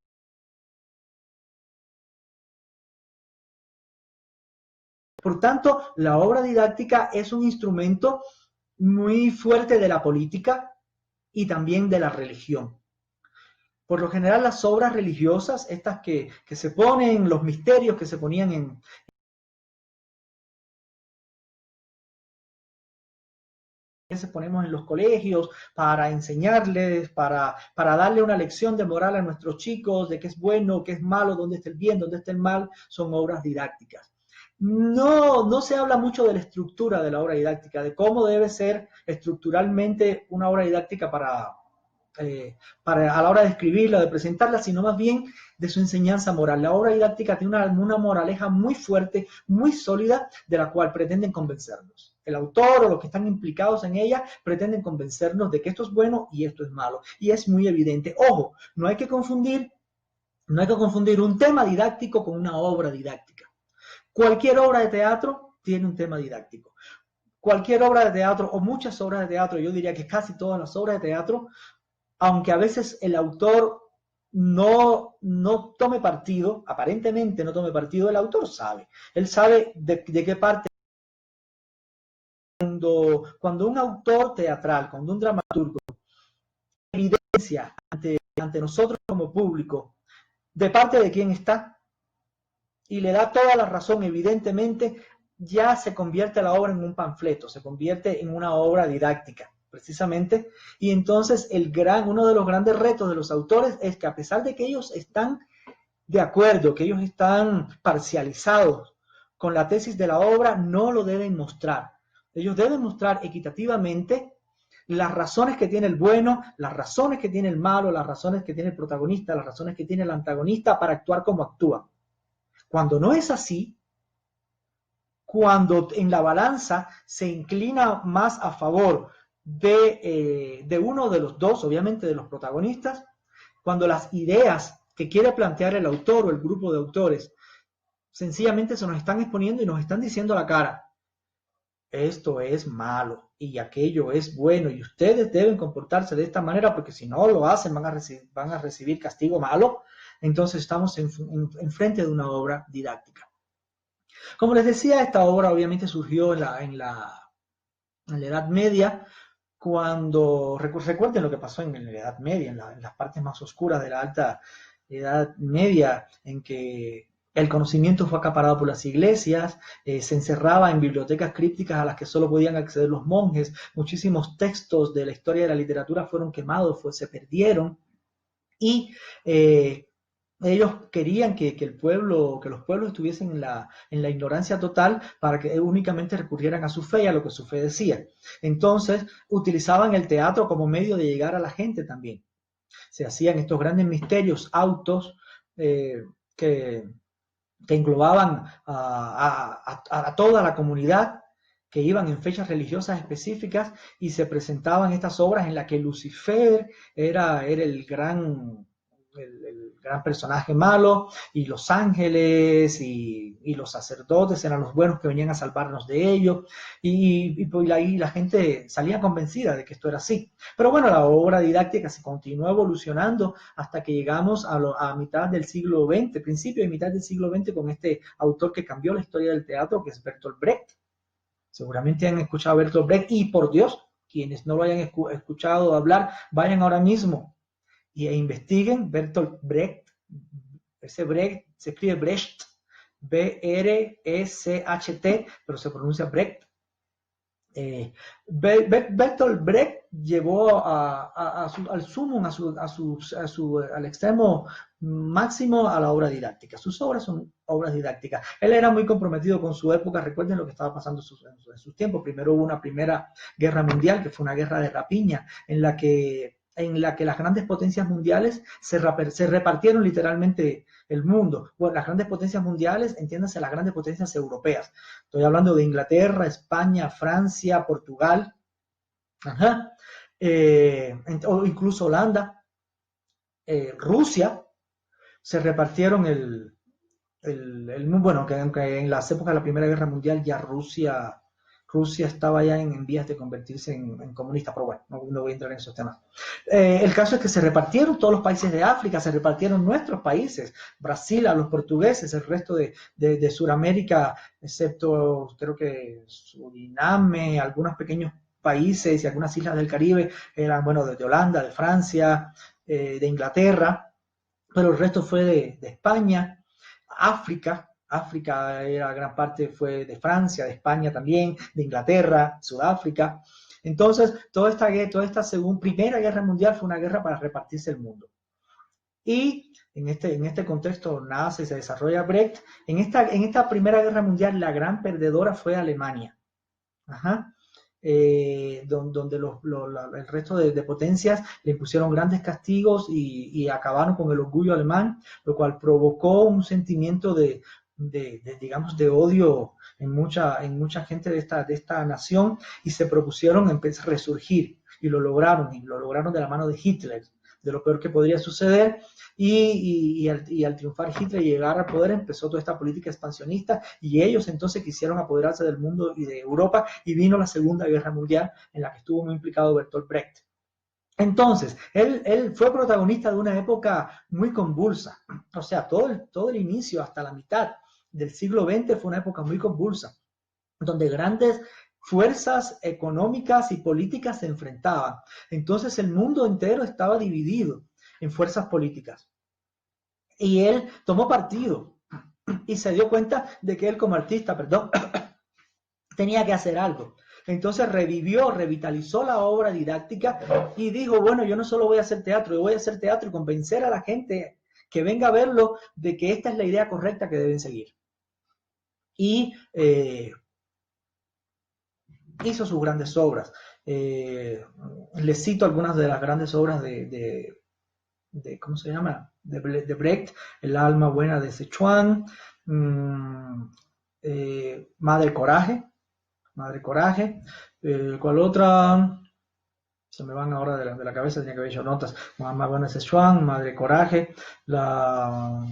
Por tanto, la obra didáctica es un instrumento muy fuerte de la política y también de la religión. Por lo general, las obras religiosas, estas que se ponen, los misterios que se ponían se ponemos en los colegios para enseñarles, para darle una lección de moral a nuestros chicos, de qué es bueno, qué es malo, dónde está el bien, dónde está el mal, son obras didácticas. No se habla mucho de la estructura de la obra didáctica, de cómo debe ser estructuralmente una obra didáctica a la hora de escribirla, de presentarla, sino más bien de su enseñanza moral. La obra didáctica tiene una moraleja muy fuerte, muy sólida, de la cual pretenden convencernos. El autor o los que están implicados en ella pretenden convencernos de que esto es bueno y esto es malo. Y es muy evidente. Ojo, no hay que confundir un tema didáctico con una obra didáctica. Cualquier obra de teatro tiene un tema didáctico. Cualquier obra de teatro, o muchas obras de teatro, yo diría que casi todas las obras de teatro, aunque a veces el autor no tome partido, aparentemente no tome partido, el autor sabe. Él sabe de qué parte. Cuando un autor teatral, cuando un dramaturgo evidencia ante nosotros como público de parte de quién está y le da toda la razón, evidentemente ya se convierte la obra en un panfleto, se convierte en una obra didáctica, precisamente. Y entonces uno de los grandes retos de los autores es que, a pesar de que ellos están de acuerdo, que ellos están parcializados con la tesis de la obra, no lo deben mostrar. Ellos deben mostrar equitativamente las razones que tiene el bueno, las razones que tiene el malo, las razones que tiene el protagonista, las razones que tiene el antagonista para actuar como actúa. Cuando no es así, cuando en la balanza se inclina más a favor de uno de los dos, obviamente de los protagonistas, cuando las ideas que quiere plantear el autor o el grupo de autores sencillamente se nos están exponiendo y nos están diciendo a la cara: esto es malo y aquello es bueno y ustedes deben comportarse de esta manera porque si no lo hacen van a recibir castigo malo. Entonces estamos en frente de una obra didáctica. Como les decía, esta obra obviamente surgió en la Edad Media, cuando, recuerden lo que pasó en la Edad Media, en las partes más oscuras de la Alta Edad Media, en que el conocimiento fue acaparado por las iglesias, se encerraba en bibliotecas crípticas a las que solo podían acceder los monjes, muchísimos textos de la historia de la literatura fueron quemados, se perdieron, y ellos querían que los pueblos estuviesen en la ignorancia total para que únicamente recurrieran a su fe y a lo que su fe decía. Entonces utilizaban el teatro como medio de llegar a la gente también. Se hacían estos grandes misterios, autos, que englobaban a toda la comunidad, que iban en fechas religiosas específicas y se presentaban estas obras en las que Lucifer era el gran el gran personaje malo, y los ángeles y los sacerdotes eran los buenos que venían a salvarnos de ello, y pues ahí la gente salía convencida de que esto era así. Pero bueno, la obra didáctica se continuó evolucionando hasta que llegamos a mitad del siglo XX, principio y mitad del siglo XX, con este autor que cambió la historia del teatro, que es Bertolt Brecht. Seguramente han escuchado a Bertolt Brecht, y por Dios, quienes no lo hayan escuchado hablar, vayan ahora mismo e investiguen Bertolt Brecht. Ese Brecht se escribe Brecht, B-R-E-C-H-T, pero se pronuncia Brecht. Bertolt Brecht llevó al sumum, al extremo máximo a la obra didáctica. Sus obras son obras didácticas. Él era muy comprometido con su época. Recuerden lo que estaba pasando en sus tiempos. Primero hubo una primera guerra mundial, que fue una guerra de rapiña, en la que las grandes potencias mundiales se repartieron literalmente el mundo. Bueno, las grandes potencias mundiales, entiéndase, las grandes potencias europeas. Estoy hablando de Inglaterra, España, Francia, Portugal, o incluso Holanda, Rusia. Se repartieron bueno, que en las épocas de la Primera Guerra Mundial ya Rusia estaba ya en vías de convertirse en comunista, pero bueno, no voy a entrar en esos temas. El caso es que se repartieron todos los países de África, se repartieron nuestros países, Brasil a los portugueses, el resto de Sudamérica, excepto creo que Suriname, algunos pequeños países y algunas islas del Caribe eran, bueno, de Holanda, de Francia, de Inglaterra, pero el resto fue de España. África era gran parte, fue de Francia, de España también, de Inglaterra, Sudáfrica. Entonces, toda esta Primera Guerra Mundial fue una guerra para repartirse el mundo. Y en este contexto nace y se desarrolla Brecht. En esta Primera Guerra Mundial, la gran perdedora fue Alemania. Donde el resto de potencias le impusieron grandes castigos y acabaron con el orgullo alemán, lo cual provocó un sentimiento digamos, de odio en mucha gente de esta nación, y se propusieron empezar a resurgir, y lo lograron de la mano de Hitler, de lo peor que podría suceder, y al triunfar Hitler y llegar al poder, empezó toda esta política expansionista, y ellos entonces quisieron apoderarse del mundo y de Europa, y vino la Segunda Guerra Mundial, en la que estuvo muy implicado Bertolt Brecht. Entonces, él fue protagonista de una época muy convulsa. O sea, todo el inicio hasta la mitad del siglo XX fue una época muy convulsa, donde grandes fuerzas económicas y políticas se enfrentaban. Entonces el mundo entero estaba dividido en fuerzas políticas. Y él tomó partido y se dio cuenta de que él como artista, tenía que hacer algo. Entonces revitalizó la obra didáctica y dijo, bueno, yo no solo voy a hacer teatro, yo voy a hacer teatro y convencer a la gente que venga a verlo de que esta es la idea correcta que deben seguir. Y hizo sus grandes obras. Les cito algunas de las grandes obras de ¿cómo se llama? De Brecht: El alma buena de Sichuan, Madre Coraje, ¿cuál otra? Se me van ahora de la cabeza, tenía que haber hecho notas. Alma buena de Sichuan, Madre Coraje, la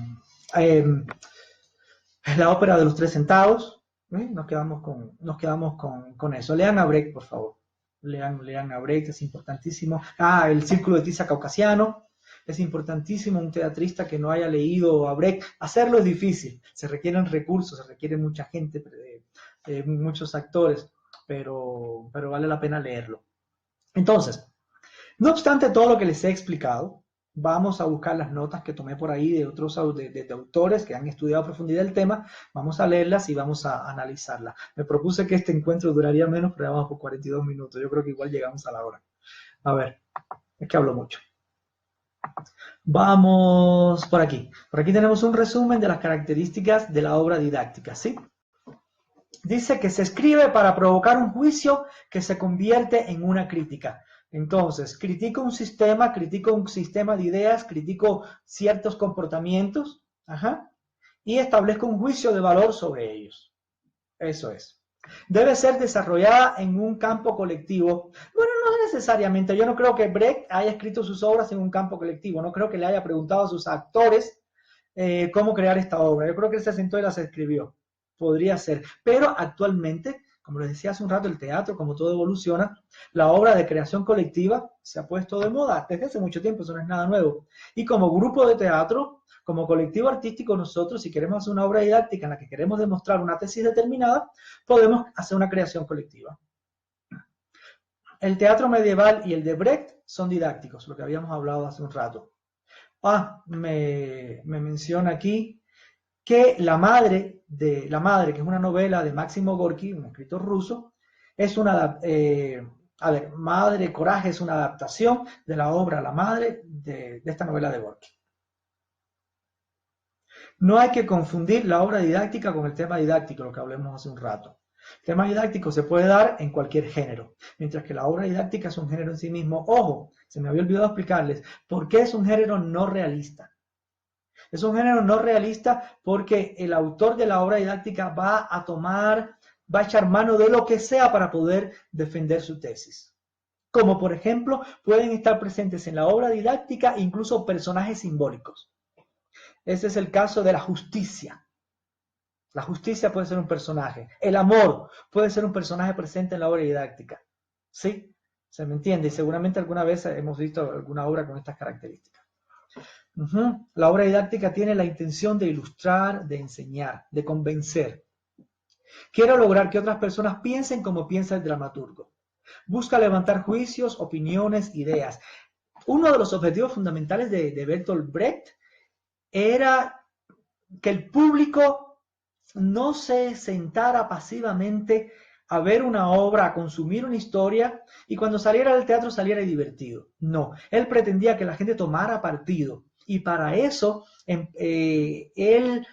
ópera de los 3 centavos. Nos quedamos con eso. Lean a Brecht, por favor. Lean a Brecht, es importantísimo. El Círculo de Tiza Caucasiano. Es importantísimo un teatrista que no haya leído a Brecht. Hacerlo es difícil. Se requieren recursos, se requiere mucha gente, muchos actores, pero vale la pena leerlo. Entonces, no obstante todo lo que les he explicado, vamos a buscar las notas que tomé por ahí de otros de autores que han estudiado a profundidad el tema. Vamos a leerlas y vamos a analizarlas. Me propuse que este encuentro duraría menos, pero ya vamos por 42 minutos. Yo creo que igual llegamos a la hora. A ver, es que hablo mucho. Vamos por aquí. Por aquí tenemos un resumen de las características de la obra didáctica, ¿sí? Dice que se escribe para provocar un juicio que se convierte en una crítica. Entonces, critico un sistema de ideas, critico ciertos comportamientos, y establezco un juicio de valor sobre ellos. Eso es. Debe ser desarrollada en un campo colectivo. Bueno, no necesariamente. Yo no creo que Brecht haya escrito sus obras en un campo colectivo. No creo que le haya preguntado a sus actores cómo crear esta obra. Yo creo que él se sentó y las escribió. Podría ser. Pero actualmente, como les decía hace un rato, el teatro, como todo evoluciona, la obra de creación colectiva se ha puesto de moda desde hace mucho tiempo. Eso no es nada nuevo. Y como grupo de teatro, como colectivo artístico, nosotros, si queremos hacer una obra didáctica en la que queremos demostrar una tesis determinada, podemos hacer una creación colectiva. El teatro medieval y el de Brecht son didácticos, lo que habíamos hablado hace un rato. Me menciona aquí que La Madre, que es una novela de Máximo Gorki, un escritor ruso, es una... Madre Coraje es una adaptación de la obra La Madre de esta novela de Gorki. No hay que confundir la obra didáctica con el tema didáctico, lo que hablamos hace un rato. El tema didáctico se puede dar en cualquier género, mientras que la obra didáctica es un género en sí mismo. Ojo, se me había olvidado explicarles por qué es un género no realista. Es un género no realista porque el autor de la obra didáctica va a echar mano de lo que sea para poder defender su tesis. Como por ejemplo, pueden estar presentes en la obra didáctica incluso personajes simbólicos. Ese es el caso de la justicia. La justicia puede ser un personaje. El amor puede ser un personaje presente en la obra didáctica. ¿Sí? ¿Se me entiende? Y seguramente alguna vez hemos visto alguna obra con estas características. La obra didáctica tiene la intención de ilustrar, de enseñar, de convencer. Quiero lograr que otras personas piensen como piensa el dramaturgo. Busca levantar juicios, opiniones, ideas. Uno de los objetivos fundamentales de Bertolt Brecht era que el público no se sentara pasivamente a ver una obra, a consumir una historia y cuando saliera del teatro saliera divertido. No, él pretendía que la gente tomara partido y para eso él,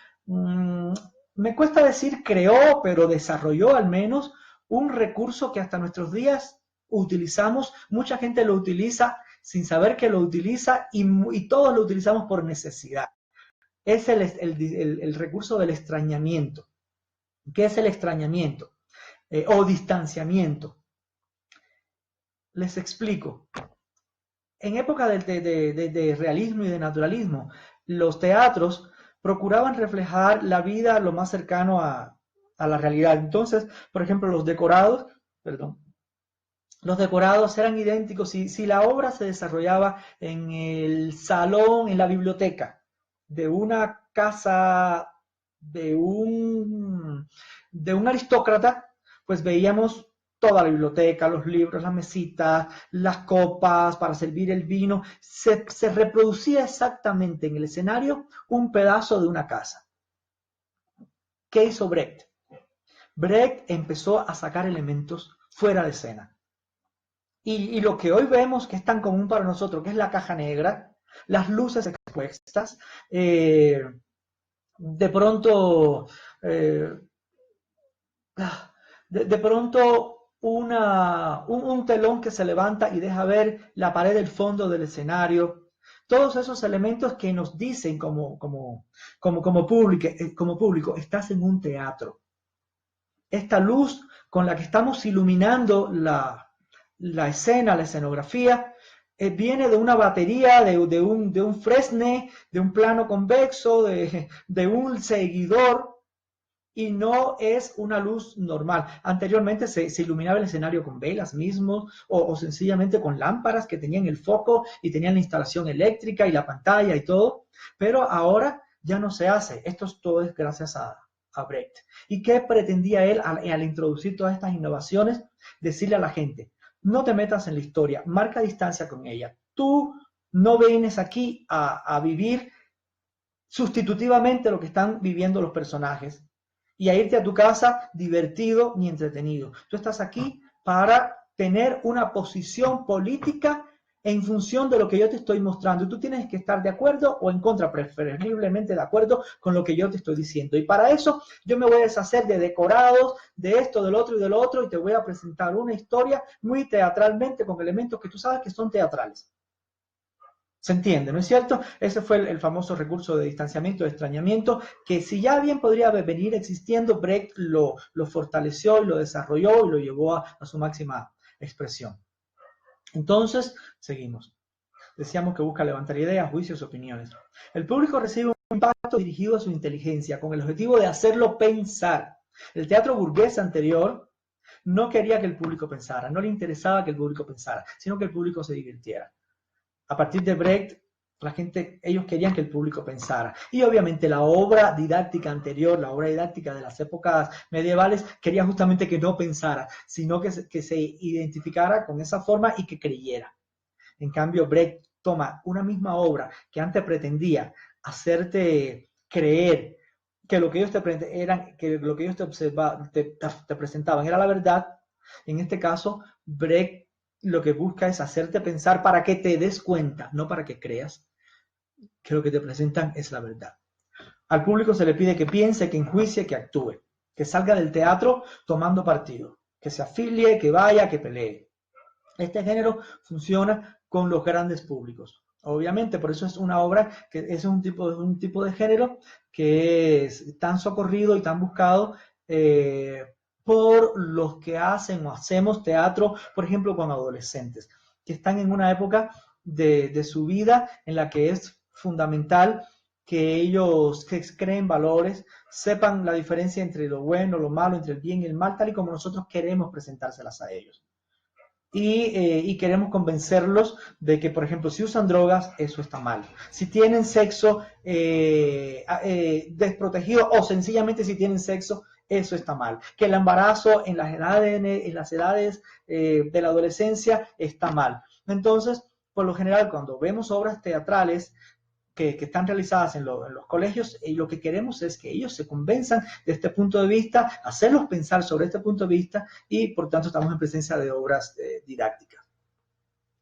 me cuesta decir creó, pero desarrolló al menos un recurso que hasta nuestros días utilizamos. Mucha gente lo utiliza sin saber que lo utiliza y todos lo utilizamos por necesidad. Es el recurso del extrañamiento. ¿Qué es el extrañamiento? O distanciamiento. Les explico. En época de realismo y de naturalismo, los teatros procuraban reflejar la vida lo más cercano a la realidad. Entonces, por ejemplo, los decorados eran idénticos. Si la obra se desarrollaba en el salón, en la biblioteca, de una casa de un aristócrata, pues veíamos toda la biblioteca, los libros, las mesitas, las copas para servir el vino. Se reproducía exactamente en el escenario un pedazo de una casa. ¿Qué hizo Brecht? Brecht empezó a sacar elementos fuera de escena. Y lo que hoy vemos que es tan común para nosotros, que es la caja negra, las luces expuestas, de pronto un telón que se levanta y deja ver la pared del fondo del escenario. Todos esos elementos que nos dicen como público, estás en un teatro. Esta luz con la que estamos iluminando la escena, la escenografía, viene de una batería, de un fresne, de un plano convexo, de un seguidor, y no es una luz normal. Anteriormente se iluminaba el escenario con velas mismo, o sencillamente con lámparas que tenían el foco y tenían la instalación eléctrica y la pantalla y todo, pero ahora ya no se hace. Todo es gracias a Brecht. ¿Y qué pretendía él al introducir todas estas innovaciones? Decirle a la gente: no te metas en la historia, marca distancia con ella. Tú no vienes aquí a vivir sustitutivamente lo que están viviendo los personajes y a irte a tu casa divertido ni entretenido. Tú estás aquí para tener una posición política en función de lo que yo te estoy mostrando. Y tú tienes que estar de acuerdo o en contra, preferiblemente de acuerdo con lo que yo te estoy diciendo. Y para eso yo me voy a deshacer de decorados, de esto, del otro y del otro, y te voy a presentar una historia muy teatralmente con elementos que tú sabes que son teatrales. ¿Se entiende, no es cierto? Ese fue el famoso recurso de distanciamiento, de extrañamiento, que si ya bien podría venir existiendo, Brecht lo fortaleció y lo desarrolló y lo llevó a su máxima expresión. Entonces, seguimos. Decíamos que busca levantar ideas, juicios, opiniones. El público recibe un impacto dirigido a su inteligencia con el objetivo de hacerlo pensar. El teatro burgués anterior no quería que el público pensara, no le interesaba que el público pensara, sino que el público se divirtiera. A partir de Brecht, ellos querían que el público pensara. Y obviamente la obra didáctica anterior, la obra didáctica de las épocas medievales, quería justamente que no pensara, sino que se identificara con esa forma y que creyera. En cambio, Brecht toma una misma obra que antes pretendía hacerte creer que lo que ellos te presentaban era la verdad. En este caso, Brecht lo que busca es hacerte pensar para que te des cuenta, no para que creas que lo que te presentan es la verdad. Al público se le pide que piense, que enjuicie, que actúe, que salga del teatro tomando partido, que se afilie, que vaya, que pelee. Este género funciona con los grandes públicos. Obviamente, por eso es una obra que es un tipo de género que es tan socorrido y tan buscado por los que hacen o hacemos teatro, por ejemplo, con adolescentes, que están en una época de su vida en la que es fundamental que ellos creen valores, sepan la diferencia entre lo bueno, lo malo, entre el bien y el mal, tal y como nosotros queremos presentárselas a ellos. Y queremos convencerlos de que, por ejemplo, si usan drogas, eso está mal. Si tienen sexo desprotegido o sencillamente si tienen sexo, eso está mal. Que el embarazo en las edades de la adolescencia está mal. Entonces, por lo general, cuando vemos obras teatrales que están realizadas en los colegios, y lo que queremos es que ellos se convenzan de este punto de vista, hacerlos pensar sobre este punto de vista, y por tanto estamos en presencia de obras didácticas.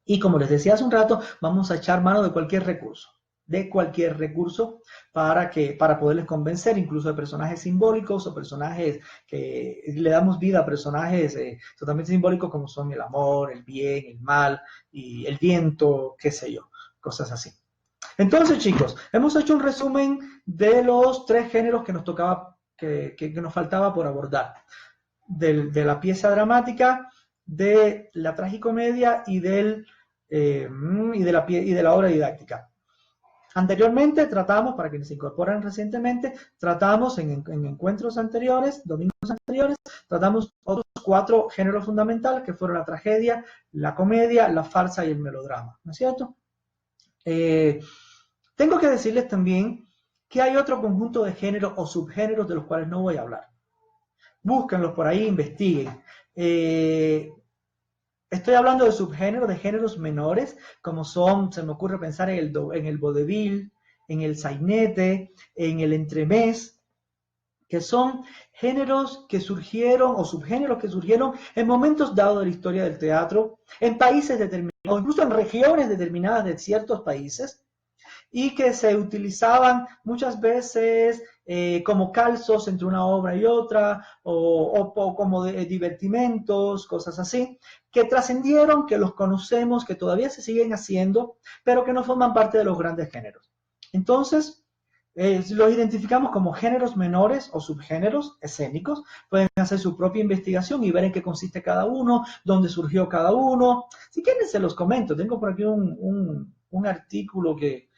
Y como les decía hace un rato, vamos a echar mano de cualquier recurso para poderles convencer, incluso de personajes simbólicos o personajes que le damos vida a personajes totalmente simbólicos como son el amor, el bien, el mal y el viento, qué sé yo, cosas así. Entonces, chicos, hemos hecho un resumen de los 3 géneros que nos tocaba, que nos faltaba por abordar. De la pieza dramática, de la tragicomedia y de la obra didáctica. Anteriormente tratamos, para quienes se incorporan recientemente, tratamos en encuentros anteriores, domingos anteriores, tratamos otros 4 géneros fundamentales que fueron la tragedia, la comedia, la farsa y el melodrama, ¿no es cierto? Tengo que decirles también que hay otro conjunto de géneros o subgéneros de los cuales no voy a hablar. Búsquenlos por ahí, investiguen. Estoy hablando de subgéneros, de géneros menores, como son, se me ocurre pensar en el vodevil, en el sainete, en el entremés, que son géneros que surgieron o subgéneros que surgieron en momentos dados de la historia del teatro, en países determinados, o incluso en regiones determinadas de ciertos países, y que se utilizaban muchas veces como calzos entre una obra y otra, o como divertimentos, cosas así, que trascendieron, que los conocemos, que todavía se siguen haciendo, pero que no forman parte de los grandes géneros. Entonces, los identificamos como géneros menores o subgéneros escénicos. Pueden hacer su propia investigación y ver en qué consiste cada uno, dónde surgió cada uno. Si quieren, se los comento. Tengo por aquí un artículo que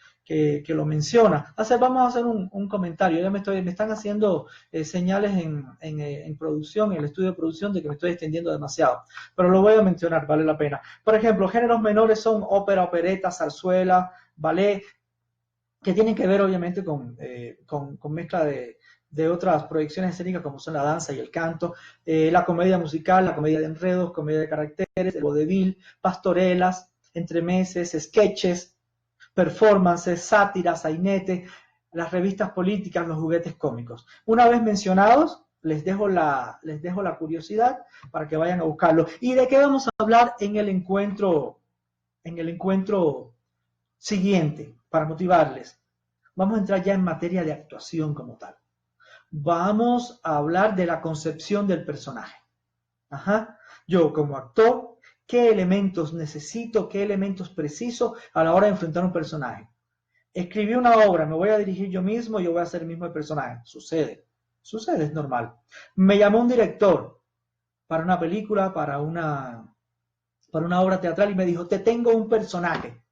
lo menciona. Vamos a hacer un comentario. Ya me están haciendo señales en producción, en el estudio de producción, de que me estoy extendiendo demasiado. Pero lo voy a mencionar, vale la pena. Por ejemplo, géneros menores son ópera, opereta, zarzuela, ballet, que tienen que ver obviamente con mezcla de otras proyecciones escénicas como son la danza y el canto, la comedia musical, la comedia de enredos, comedia de caracteres, el vodevil, pastorelas, entremeses, sketches, performances, sátiras, sainete, las revistas políticas, los juguetes cómicos. Una vez mencionados, les dejo la curiosidad para que vayan a buscarlo. ¿Y de qué vamos a hablar en el encuentro siguiente? Para motivarles. Vamos a entrar ya en materia de actuación como tal. Vamos a hablar de la concepción del personaje. Yo como actor, qué elementos necesito, qué elementos preciso a la hora de enfrentar un personaje. Escribí una obra, me voy a dirigir yo mismo, yo voy a ser el mismo el personaje. Sucede, es normal. Me llamó un director para una película, para una obra teatral y me dijo, te tengo un personaje,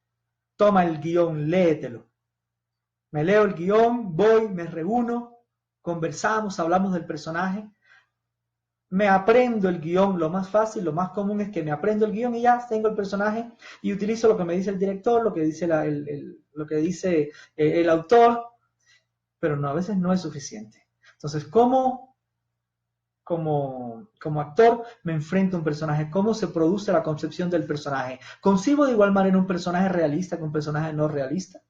toma el guión, léetelo. Me leo el guión, voy, me reúno, conversamos, hablamos del personaje, me aprendo el guión. Lo más fácil, lo más común es que me aprendo el guión y ya tengo el personaje y utilizo lo que me dice el director, lo que dice el autor, pero no, a veces no es suficiente. Entonces, como actor me enfrento a un personaje, cómo se produce la concepción del personaje. ¿Concibo de igual manera un personaje realista que un personaje no realista?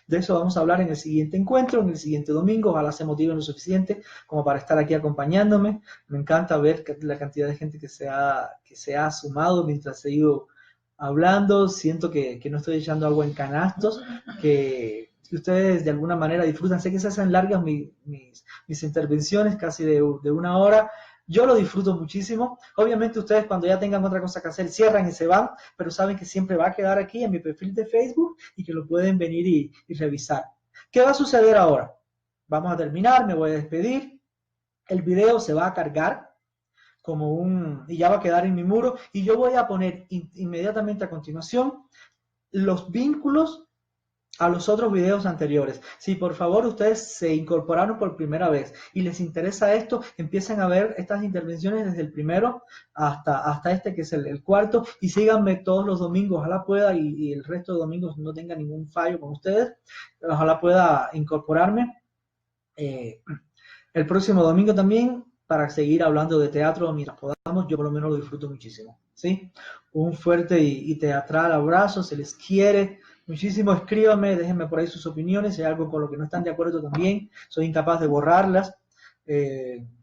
De eso vamos a hablar en el siguiente encuentro, en el siguiente domingo. Ojalá se motiven lo suficiente como para estar aquí acompañándome. Me encanta ver la cantidad de gente que se ha sumado mientras he ido hablando. Siento que no estoy echando agua en canastos, que ustedes de alguna manera disfrutan. Sé que se hacen largas mis intervenciones, casi de una hora. Yo lo disfruto muchísimo. Obviamente ustedes cuando ya tengan otra cosa que hacer cierran y se van, pero saben que siempre va a quedar aquí en mi perfil de Facebook y que lo pueden venir y revisar. ¿Qué va a suceder ahora? Vamos a terminar, me voy a despedir. El video se va a cargar y ya va a quedar en mi muro y yo voy a poner inmediatamente a continuación los vínculos a los otros videos anteriores. Si por favor ustedes se incorporaron por primera vez y les interesa esto, empiecen a ver estas intervenciones desde el primero hasta este que es el cuarto y síganme todos los domingos, ojalá pueda y el resto de domingos no tenga ningún fallo con ustedes, ojalá pueda incorporarme el próximo domingo también para seguir hablando de teatro mientras podamos. Yo por lo menos lo disfruto muchísimo, ¿sí? Un fuerte y teatral abrazo, se les quiere muchísimo. Escríbanme, déjenme por ahí sus opiniones, si hay algo con lo que no están de acuerdo también, soy incapaz de borrarlas.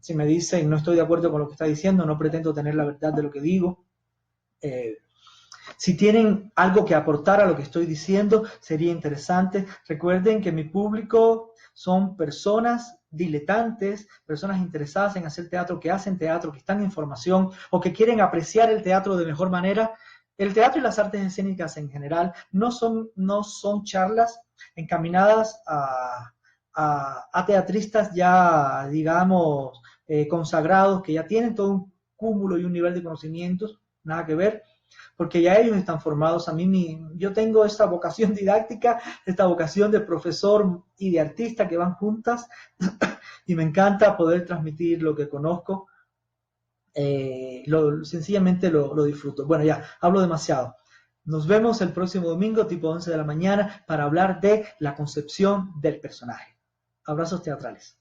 Si me dicen no estoy de acuerdo con lo que está diciendo, no pretendo tener la verdad de lo que digo. Si tienen algo que aportar a lo que estoy diciendo, sería interesante. Recuerden que mi público son personas diletantes, personas interesadas en hacer teatro, que hacen teatro, que están en formación o que quieren apreciar el teatro de mejor manera. El teatro y las artes escénicas en general no son charlas encaminadas a teatristas ya, digamos, consagrados, que ya tienen todo un cúmulo y un nivel de conocimientos, nada que ver, porque ya ellos están formados. Yo tengo esta vocación didáctica, esta vocación de profesor y de artista que van juntas, y me encanta poder transmitir lo que conozco. Sencillamente lo disfruto. Bueno, ya, hablo demasiado. Nos vemos el próximo domingo, tipo 11 de la mañana, para hablar de la concepción del personaje. Abrazos teatrales.